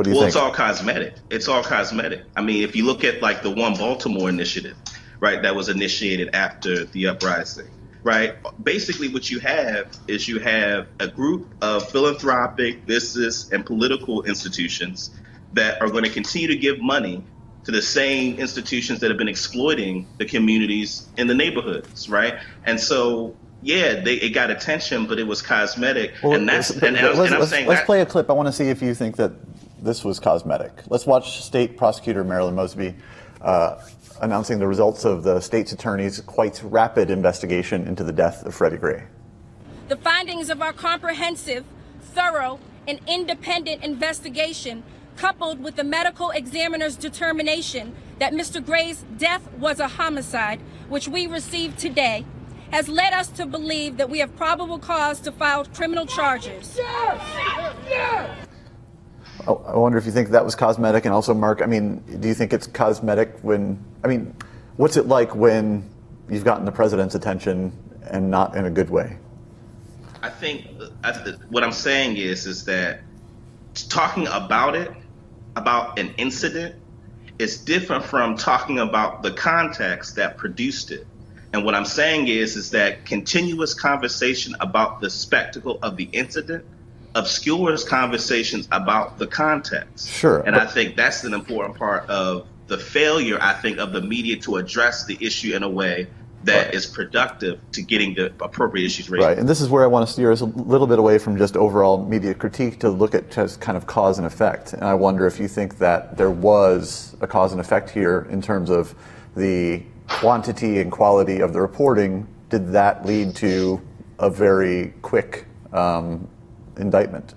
do you think? Well, it's all cosmetic. It's all cosmetic. I mean, if you look at like the One Baltimore initiative, right, that was initiated after the uprising, right? Basically what you have is a group of philanthropic, business, and political institutions that are going to continue to give money to the same institutions that have been exploiting the communities in the neighborhoods, right? And so, yeah, it got attention, but it was cosmetic. Well, let's play a clip. I want to see if you think that this was cosmetic. Let's watch State Prosecutor Marilyn Mosby announcing the results of the state's attorney's quite rapid investigation into the death of Freddie Gray. The findings of our comprehensive, thorough, and independent investigation, coupled with the medical examiner's determination that Mr. Gray's death was a homicide, which we received today, has led us to believe that we have probable cause to file criminal charges. I wonder if you think that was cosmetic, and also, Mark, I mean, do you think it's cosmetic what's it like when you've gotten the president's attention and not in a good way? I think what I'm saying is that talking about an incident, is different from talking about the context that produced it. And what I'm saying is that continuous conversation about the spectacle of the incident obscures conversations about the context. Sure. And I think that's an important part of the failure, I think, of the media to address the issue in a way that is productive to getting the appropriate issues raised. Right, and this is where I want to steer us a little bit away from just overall media critique to look at just kind of cause and effect. And I wonder if you think that there was a cause and effect here in terms of the quantity and quality of the reporting. Did that lead to a very quick indictment?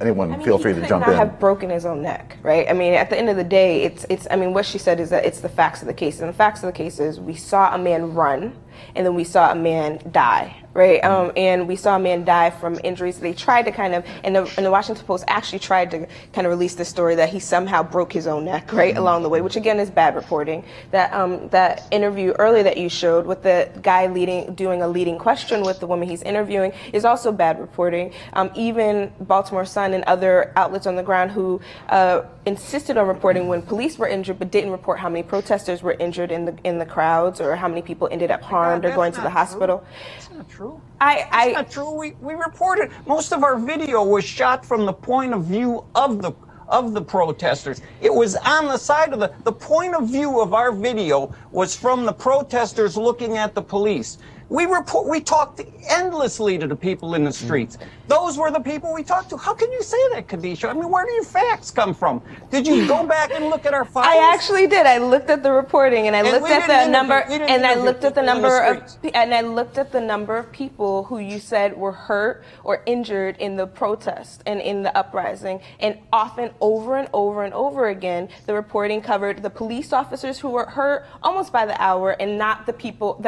Anyone, feel free to jump in. He could not have broken his own neck, right? I mean, at the end of the day, what she said is that it's the facts of the case. And the facts of the case is we saw a man run, and then we saw a man die, right? And we saw a man die from injuries. They tried to kind of, and the Washington Post actually tried to kind of release the story that he somehow broke his own neck, right, along the way, which again is bad reporting. That interview earlier that you showed with the guy doing a leading question with the woman he's interviewing is also bad reporting. Even Baltimore Sun and other outlets on the ground who insisted on reporting when police were injured, but didn't report how many protesters were injured in the crowds or how many people ended up harmed or going to the hospital. That's not true. That's not true. We reported. Most of our video was shot from the point of view of the protesters. It was on the side of the point of view of our video was from the protesters looking at the police. We talked endlessly to the people in the streets. Those were the people we talked to. How can you say that, Kadisha? I mean, where do your facts come from? Did you go back and look at our files? I actually did. I looked at the reporting and I looked at the number and I looked at the number of people who you said were hurt or injured in the protest and in the uprising. And often over and over and over again, the reporting covered the police officers who were hurt almost by the hour and not the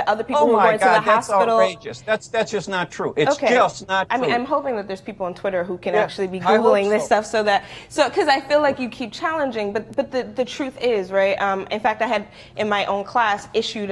other people who were going to the hospital. Outrageous. That's just not true. It's just not true. I mean, I'm hoping that there's people on Twitter who can actually be Googling this stuff so because I feel like you keep challenging, but the truth is, right? In fact, I had in my own class issued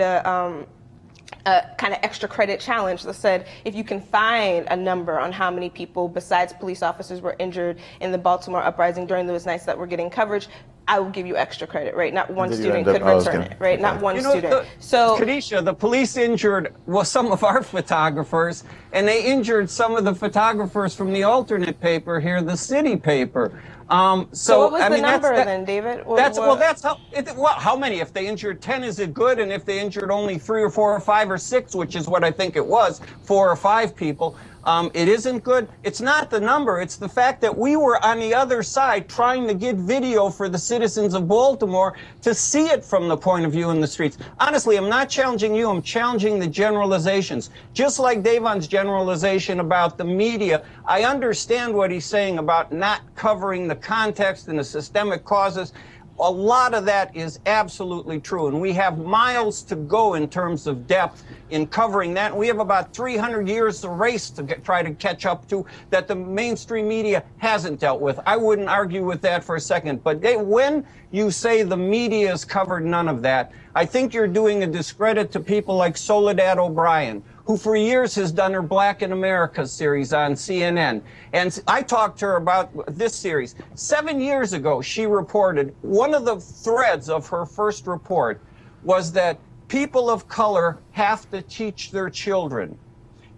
kind of extra credit challenge that said if you can find a number on how many people besides police officers were injured in the Baltimore uprising during those nights that were getting coverage, I will give you extra credit, right? Not one student could return it, right? Not one student. So, Khadisha, the police injured some of our photographers, and they injured some of the photographers from the alternate paper here, the city paper. So what was the number then, David? How many? If they injured 10, is it good? And if they injured only 3 or 4 or 5 or 6, which is what I think it was, 4 or 5 people, it isn't good. It's not the number. It's the fact that we were on the other side trying to get video for the citizens of Baltimore to see it from the point of view in the streets. Honestly, I'm not challenging you. I'm challenging the generalizations. Just like Davon's generalization about the media, I understand what he's saying about not covering the context and the systemic causes. A lot of that is absolutely true, and we have miles to go in terms of depth in covering that. We have about 300 years of race to try to catch up to that the mainstream media hasn't dealt with. I wouldn't argue with that for a second, but when you say the media has covered none of that, I think you're doing a discredit to people like Soledad O'Brien, who for years has done her Black in America series on CNN. And I talked to her about this series. 7 years ago, she reported, one of the threads of her first report was that people of color have to teach their children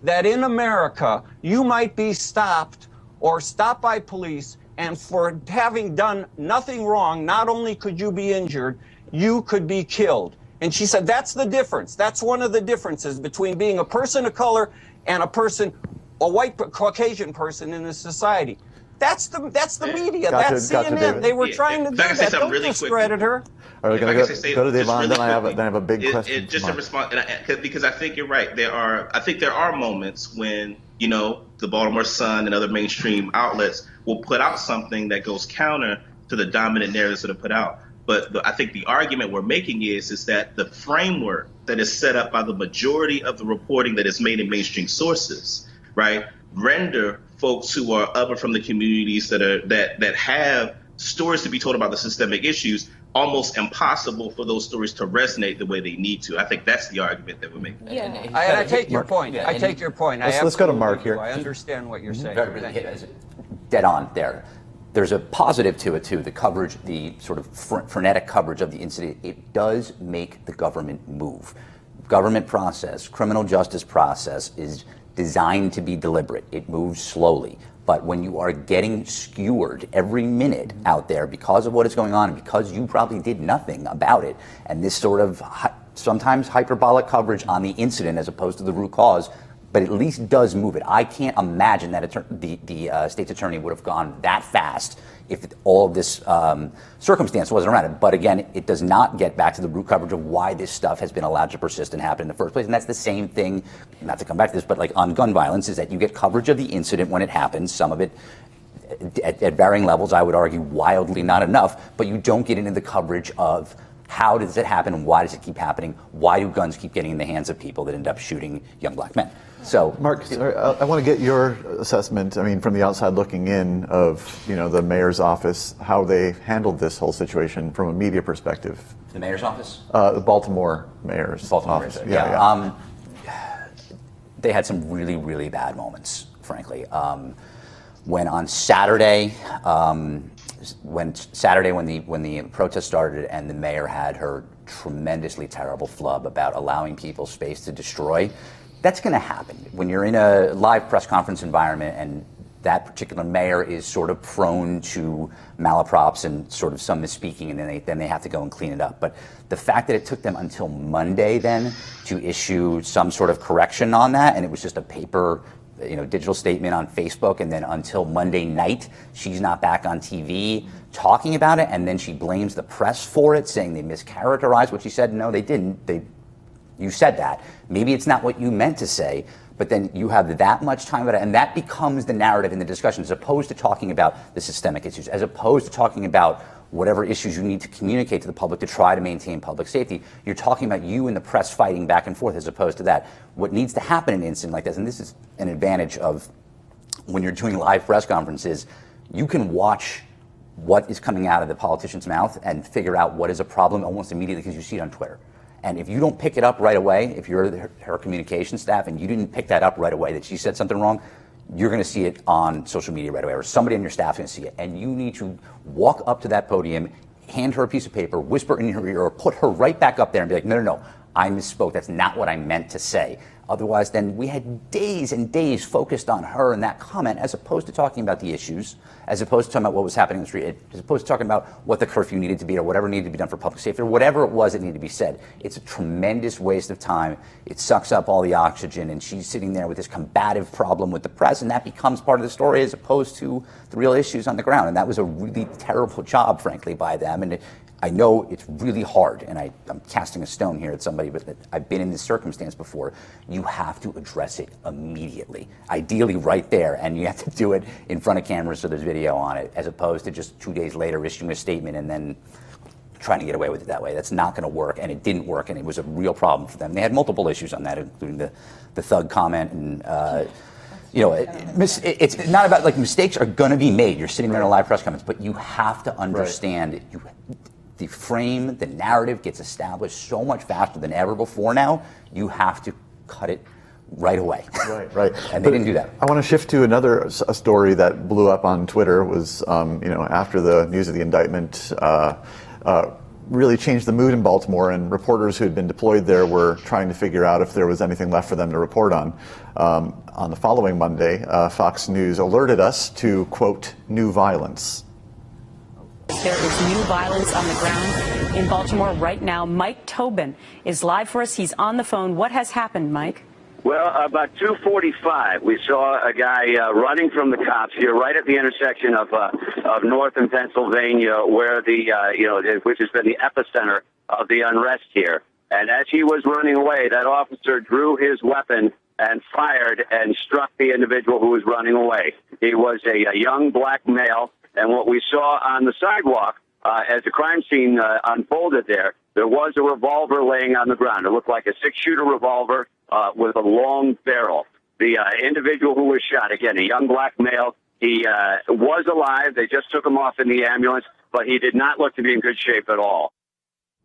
that in America, you might be stopped or stopped by police, and for having done nothing wrong, not only could you be injured, you could be killed. And she said that's the difference. That's one of the differences between being a person of color and a white Caucasian person in this society. That's the media. That's CNN. They were trying to do that. Don't discredit her. All right, we're going to go to Devon, then I have a big question. Just to respond, because I think you're right. I think there are moments when, the Baltimore Sun and other mainstream outlets will put out something that goes counter to the dominant narratives that are put out. But I think the argument we're making is that the framework that is set up by the majority of the reporting that is made in mainstream sources, right, render folks who are other from the communities that have stories to be told about the systemic issues almost impossible for those stories to resonate the way they need to. I think that's the argument that we're making. Yeah. And I take your point. I take your point. Let's go to Mark here. I understand what you're saying. Dead on there. There's a positive to it, too. The coverage, the sort of frenetic coverage of the incident, it does make the government move. Government process, criminal justice process is designed to be deliberate. It moves slowly. But when you are getting skewered every minute out there because of what is going on and because you probably did nothing about it, and this sort of sometimes hyperbolic coverage on the incident as opposed to the root cause, but at least does move it. I can't imagine that the state's attorney would have gone that fast if all of this circumstance wasn't around it. But again, it does not get back to the root coverage of why this stuff has been allowed to persist and happen in the first place. And that's the same thing, not to come back to this, but like on gun violence, is that you get coverage of the incident when it happens, some of it at varying levels, I would argue wildly not enough, but you don't get into the coverage of how does it happen? Why does it keep happening? Why do guns keep getting in the hands of people that end up shooting young black men? So, Mark, I want to get your assessment. I mean, from the outside looking in, of the mayor's office, how they handled this whole situation from a media perspective. The mayor's office? The Baltimore mayor's office. Yeah. They had some really, really bad moments, frankly. When on Saturday, when the protest started and the mayor had her tremendously terrible flub about allowing people space to destroy, that's going to happen. When you're in a live press conference environment and that particular mayor is sort of prone to malaprops and sort of some misspeaking, and then they have to go and clean it up. But the fact that it took them until Monday then to issue some sort of correction on that, and it was just a paper digital statement on Facebook, and then until Monday night, she's not back on TV talking about it, and then she blames the press for it, saying they mischaracterized what she said. No, they didn't. You said that. Maybe it's not what you meant to say, but then you have that much time about it, and that becomes the narrative in the discussion, as opposed to talking about the systemic issues, as opposed to talking about whatever issues you need to communicate to the public to try to maintain public safety. You're talking about you and the press fighting back and forth, as opposed to that. What needs to happen in an incident like this, and this is an advantage of when you're doing live press conferences, you can watch what is coming out of the politician's mouth and figure out what is a problem almost immediately because you see it on Twitter. And if you don't pick it up right away, if you're her communication staff and you didn't pick that up right away, that she said something wrong, you're going to see it on social media right away, or somebody on your staff is going to see it. And you need to walk up to that podium, hand her a piece of paper, whisper in her ear, or put her right back up there and be like, no, I misspoke. That's not what I meant to say. Otherwise, then we had days and days focused on her and that comment, as opposed to talking about the issues, as opposed to talking about what was happening in the street, as opposed to talking about what the curfew needed to be, or whatever needed to be done for public safety, or whatever it was that needed to be said. It's a tremendous waste of time. It sucks up all the oxygen, and she's sitting there with this combative problem with the press, and that becomes part of the story as opposed to the real issues on the ground. And that was a really terrible job, frankly, by them. And I know it's really hard, and I'm casting a stone here at somebody, but I've been in this circumstance before. You have to address it immediately, ideally right there, and you have to do it in front of cameras so there's video on it, as opposed to just 2 days later issuing a statement and then trying to get away with it that way. That's not going to work, and it didn't work, and it was a real problem for them. They had multiple issues on that, including the thug comment and it's not about, like, mistakes are going to be made. You're sitting there in a live press conference, but you have to understand the frame, the narrative gets established so much faster than ever before now. You have to cut it right away. Right. And they didn't do that. I want to shift to a story that blew up on Twitter. Was after the news of the indictment really changed the mood in Baltimore, and reporters who had been deployed there were trying to figure out if there was anything left for them to report on. On the following Monday, Fox News alerted us to, quote, new violence. There is new violence on the ground in Baltimore right now. Mike Tobin is live for us. He's on the phone. What has happened, Mike? Well, about 2:45, we saw a guy running from the cops here, right at the intersection of North and Pennsylvania, where which has been the epicenter of the unrest here. And as he was running away, that officer drew his weapon and fired and struck the individual who was running away. He was a young black male. And what we saw on the sidewalk as the crime scene unfolded there was a revolver laying on the ground. It looked like a six-shooter revolver with a long barrel. The individual who was shot, again, a young black male, he was alive. They just took him off in the ambulance, but he did not look to be in good shape at all.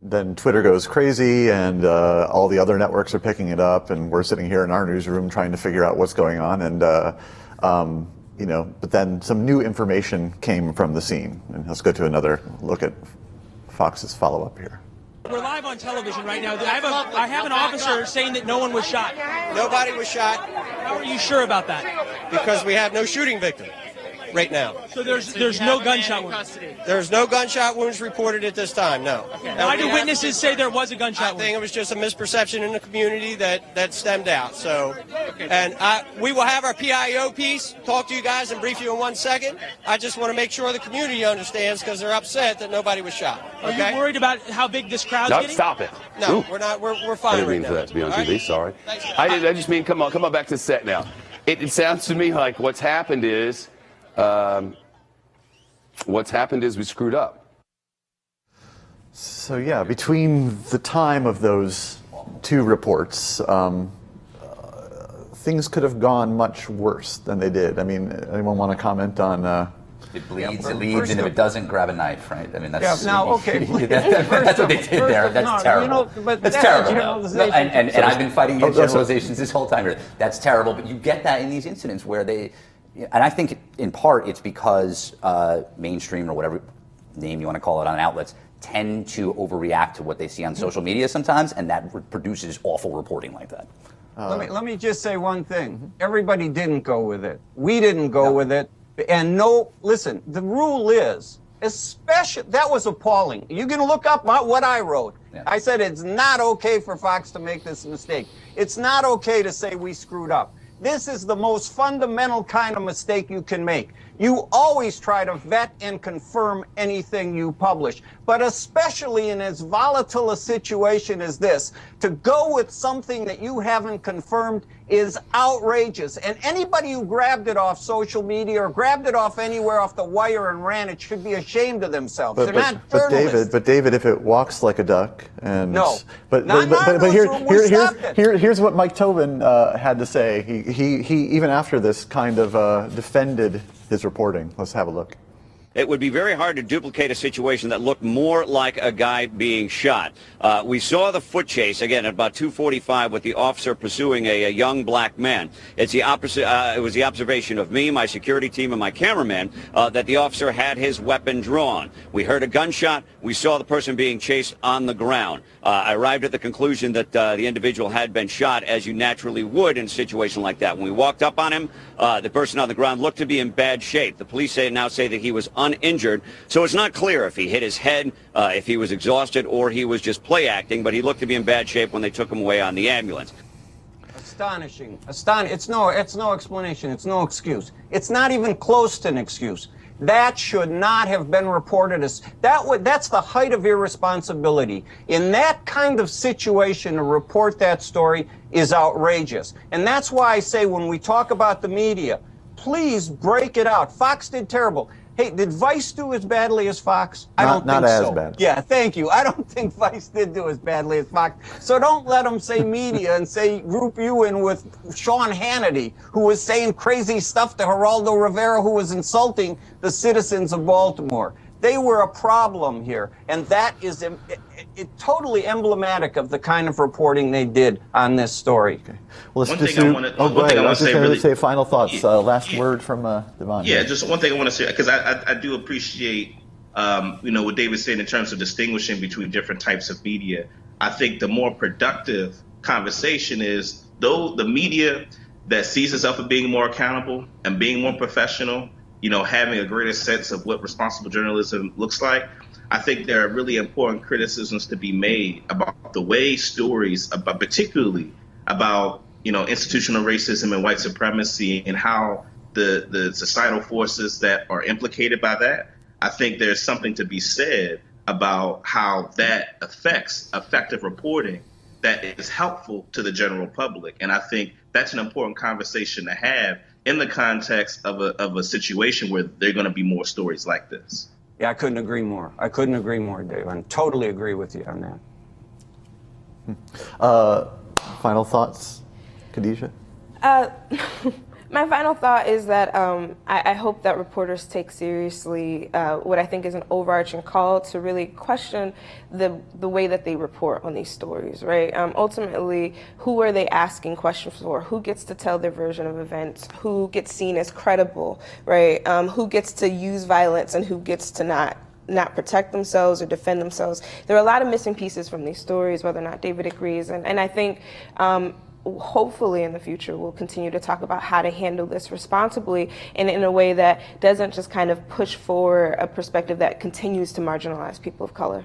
Then Twitter goes crazy, and all the other networks are picking it up, and we're sitting here in our newsroom trying to figure out what's going on. And but then some new information came from the scene. And let's go to another look at Fox's follow-up here. We're live on television right now. I have an officer saying that no one was shot. Nobody was shot. How are you sure about that? Because we have no shooting victim right now. So there's no gunshot wounds? There's no gunshot wounds reported at this time, no. Okay. Why do witnesses say there was a gunshot wound? I think it was just a misperception in the community that stemmed out. So, and we will have our PIO piece, talk to you guys and brief you in 1 second. I just want to make sure the community understands, because they're upset that nobody was shot. Okay? Are you worried about how big this crowd's No, getting? stop it. No, Ooh. we're not. We're fine I didn't mean right for now. that to be on All TV. right? Sorry. Thanks. I just mean come on back to set now. It sounds to me like what's happened is we screwed up. So yeah, between the time of those two reports, things could have gone much worse than they did. I mean, anyone want to comment on? It bleeds, it leads, and if it doesn't, grab a knife, right? I mean, that's That's what they did there. That's terrible. That's terrible. And I've been fighting against generalizations this whole time here. That's terrible, but you get that in these incidents where they, and I think in part it's because mainstream or whatever name you want to call it on outlets tend to overreact to what they see on social media sometimes, and that produces awful reporting like that. Let me just say one thing. Everybody didn't go with it. We didn't go with it. And listen, the rule is, especially, that was appalling. You can look up what I wrote. Yeah. I said it's not okay for Fox to make this mistake. It's not okay to say we screwed up. This is the most fundamental kind of mistake you can make. You always try to vet and confirm anything you publish, but especially in as volatile a situation as this, to go with something that you haven't confirmed is outrageous. And anybody who grabbed it off social media or grabbed it off anywhere off the wire and ran it should be ashamed of themselves. They're not journalists. But David, if it walks like a duck, and no, but here's what Mike Tobin had to say. He even after this kind of defended his reporting. Let's have a look. it would be very hard to duplicate a situation that looked more like a guy being shot. We saw the foot chase, again, at about 2:45 with the officer pursuing a young black man. It's the opposite. It was the observation of me, my security team, and my cameraman that the officer had his weapon drawn. We heard a gunshot. We saw the person being chased on the ground. I arrived at the conclusion that the individual had been shot, as you naturally would in a situation like that. When we walked up on him, the person on the ground looked to be in bad shape. The police now say that he was uninjured, so it's not clear if he hit his head, if he was exhausted, or he was just play acting, but he looked to be in bad shape when they took him away on the ambulance. Astonishing. It's no explanation. It's no excuse. It's not even close to an excuse. That should not have been reported as that's the height of irresponsibility. In that kind of situation, to report that story is outrageous. And that's why I say when we talk about the media, please break it out. Fox did terrible. Hey, did Vice do as badly as Fox? I don't think so. Not as bad. Yeah, thank you. I don't think Vice did do as badly as Fox. So don't let them say media and group you in with Sean Hannity, who was saying crazy stuff to Geraldo Rivera, who was insulting the citizens of Baltimore. They were a problem here, and that is totally emblematic of the kind of reporting they did on this story. Okay. Well, let's just go ahead. I was just going to say final thoughts. Last word from Devon. Yeah, just one thing I want to say, because I do appreciate what David said in terms of distinguishing between different types of media. I think the more productive conversation is, though the media that sees itself as being more accountable and being more professional, having a greater sense of what responsible journalism looks like, I think there are really important criticisms to be made about the way stories, particularly about institutional racism and white supremacy, and how the societal forces that are implicated by that. I think there's something to be said about how that affects effective reporting that is helpful to the general public. And I think that's an important conversation to have in the context of a situation where there are going to be more stories like this. Yeah, I couldn't agree more. Dave. I totally agree with you on that. Final thoughts, Khadijah? My final thought is that I hope that reporters take seriously what I think is an overarching call to really question the way that they report on these stories, right? Ultimately, who are they asking questions for? Who gets to tell their version of events? Who gets seen as credible, right? Who gets to use violence and who gets to not protect themselves or defend themselves? There are a lot of missing pieces from these stories, whether or not David agrees. And I think hopefully in the future we'll continue to talk about how to handle this responsibly and in a way that doesn't just kind of push forward a perspective that continues to marginalize people of color.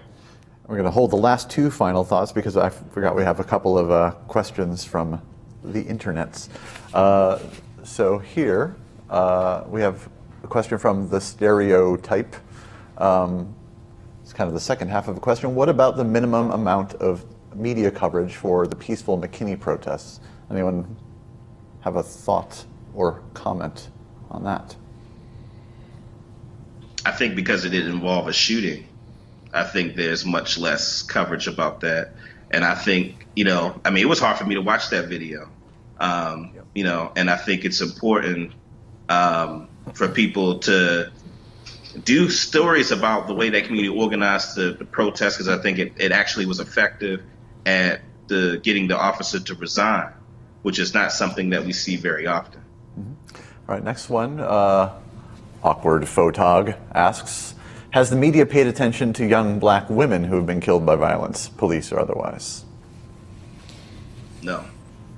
We're going to hold the last two final thoughts because I forgot we have a couple of questions from the internets. So here we have a question from the Stereotype. It's kind of the second half of the question. What about the minimum amount of media coverage for the peaceful McKinney protests? Anyone have a thought or comment on that? I think because it didn't involve a shooting, I think there's much less coverage about that. And I think, it was hard for me to watch that video, and I think it's important for people to do stories about the way that community organized the protest, because I think it actually was effective at getting the officer to resign, which is not something that we see very often. Mm-hmm. All right, next one. Awkward Photog asks, has the media paid attention to young black women who have been killed by violence, police or otherwise? No.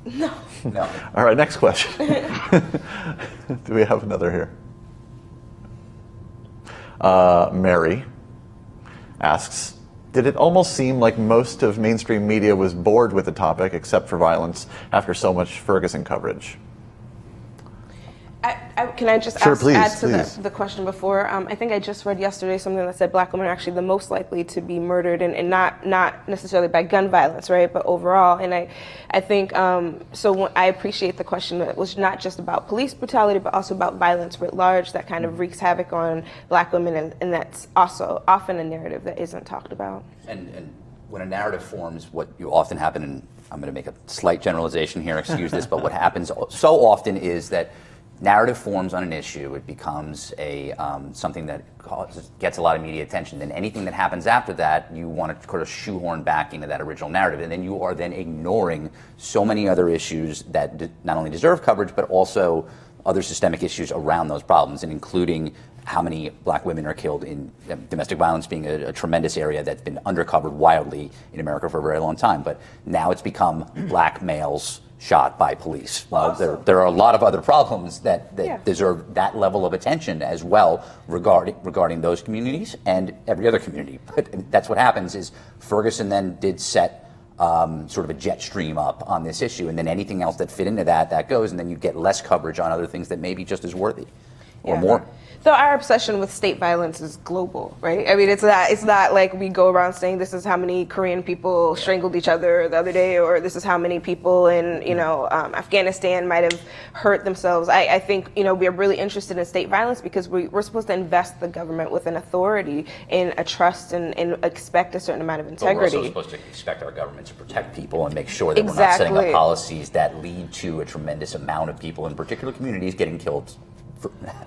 No. No. All right, next question. Do we have another here? Mary asks, did it almost seem like most of mainstream media was bored with the topic, except for violence, after so much Ferguson coverage? Can I just Sure, add to please. the question before? I think I just read yesterday something that said black women are actually the most likely to be murdered, and not necessarily by gun violence, right, but overall. And I think, I appreciate the question that was not just about police brutality, but also about violence writ large that kind of wreaks havoc on black women, and that's also often a narrative that isn't talked about. And when a narrative forms, what you often happen, and I'm going to make a slight generalization here, excuse this, but what happens so often is that narrative forms on an issue, it becomes a something that gets a lot of media attention. Then anything that happens after that, you want to sort of shoehorn back into that original narrative, and then you are then ignoring so many other issues that not only deserve coverage, but also other systemic issues around those problems, and including how many black women are killed in domestic violence being a tremendous area that's been undercovered wildly in America for a very long time. But now it's become black males shot by police. Well, there are a lot of other problems that deserve that level of attention as well regarding those communities and every other community. But that's what happens is Ferguson then did set sort of a jet stream up on this issue, and then anything else that fit into that goes, and then you get less coverage on other things that may be just as worthy or more. So our obsession with state violence is global, right? I mean, it's not like we go around saying this is how many Korean people strangled each other the other day, or this is how many people in, Afghanistan might have hurt themselves. I think, we're really interested in state violence because we're supposed to invest the government with an authority in a trust and expect a certain amount of integrity. But we're also supposed to expect our government to protect people and make sure that we're not setting up policies that lead to a tremendous amount of people in particular communities getting killed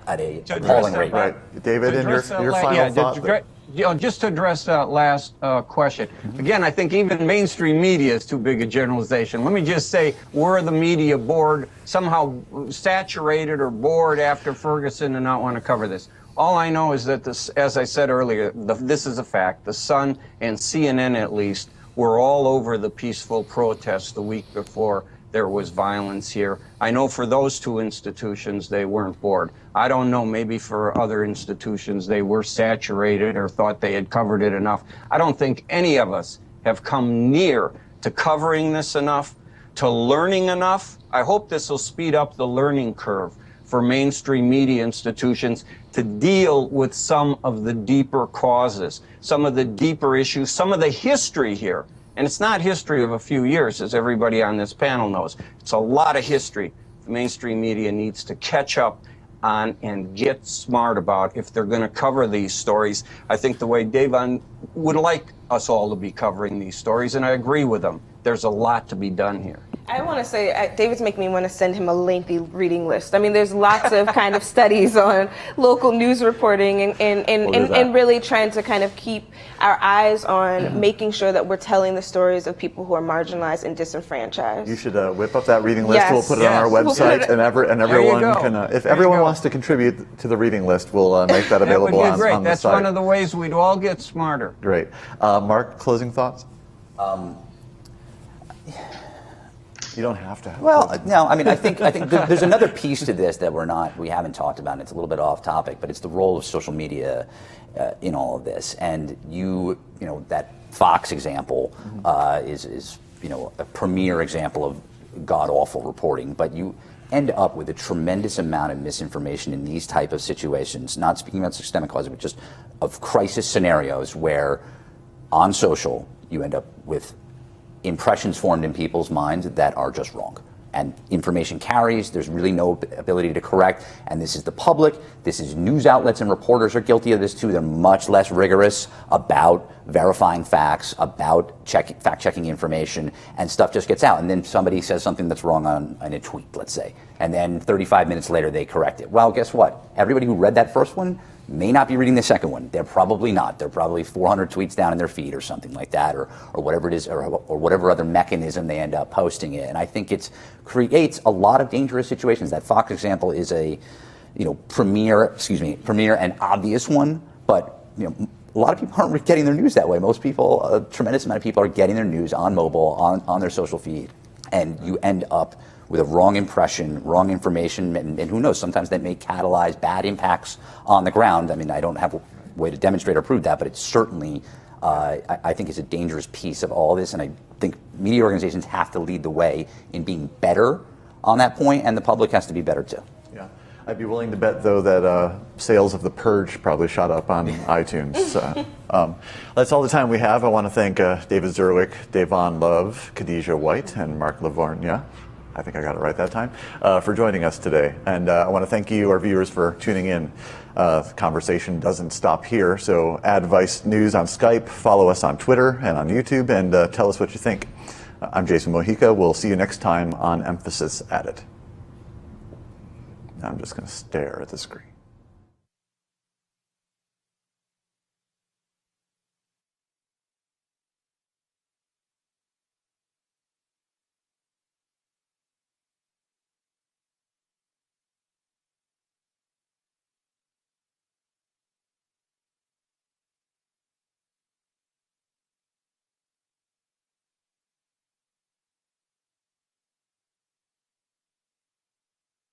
at a appalling rate. Right. David, and your final thought? Just to address that last question. Again, I think even mainstream media is too big a generalization. Let me just say we're the media board, somehow saturated or bored after Ferguson and not want to cover this. All I know is that, this, as I said earlier, this is a fact. The Sun and CNN, at least, were all over the peaceful protests the week before there was violence here. I know for those two institutions, they weren't bored. I don't know, maybe for other institutions, they were saturated or thought they had covered it enough. I don't think any of us have come near to covering this enough, to learning enough. I hope this will speed up the learning curve for mainstream media institutions to deal with some of the deeper causes, some of the deeper issues, some of the history here. And it's not history of a few years, as everybody on this panel knows. It's a lot of history the mainstream media needs to catch up on and get smart about if they're going to cover these stories. I think the way Davon would like us all to be covering these stories, and I agree with him. There's a lot to be done here. I want to say, David's making me want to send him a lengthy reading list. I mean, there's lots of kind of studies on local news reporting and really trying to kind of keep our eyes on making sure that we're telling the stories of people who are marginalized and disenfranchised. You should whip up that reading list. Yes. We'll put it on our website, and everyone can. If everyone wants to contribute to the reading list, we'll make that available on the site. That's one of the ways we'd all get smarter. Great. Mark, closing thoughts? You don't have to have. Well, no. I mean, I think there's another piece to this that we haven't talked about. And it's a little bit off topic, but it's the role of social media in all of this. And that Fox example is a premier example of god awful reporting. But you end up with a tremendous amount of misinformation in these type of situations. Not speaking about systemic causes, but just of crisis scenarios where on social you end up with impressions formed in people's minds that are just wrong. And information carries, there's really no ability to correct, and this is the public, this is news outlets and reporters are guilty of this too. They're much less rigorous about verifying facts, about fact-checking information, and stuff just gets out. And then somebody says something that's wrong on a tweet, let's say, and then 35 minutes later they correct it. Well, guess what? Everybody who read that first one may not be reading the second one. They're probably not. They're probably 400 tweets down in their feed or something like that, or whatever it is, or whatever other mechanism they end up posting it. And I think it creates a lot of dangerous situations. That Fox example is a, premier and obvious one, but a lot of people aren't getting their news that way. Most people, a tremendous amount of people, are getting their news on mobile, on their social feed, and you end up with a wrong impression, wrong information, and who knows, sometimes that may catalyze bad impacts on the ground. I mean, I don't have a way to demonstrate or prove that, but it's certainly, I think it's a dangerous piece of all this, and I think media organizations have to lead the way in being better on that point, and the public has to be better too. Yeah, I'd be willing to bet, though, that sales of The Purge probably shot up on iTunes. That's all the time we have. I want to thank David Zerwick, Davon Love, Khadijah White, and Mark Lavorgna. I think I got it right that time, for joining us today. And I want to thank you, our viewers, for tuning in. The conversation doesn't stop here, so add Vice News on Skype, follow us on Twitter and on YouTube, and tell us what you think. I'm Jason Mojica. We'll see you next time on Emphasis Added. Now I'm just going to stare at the screen.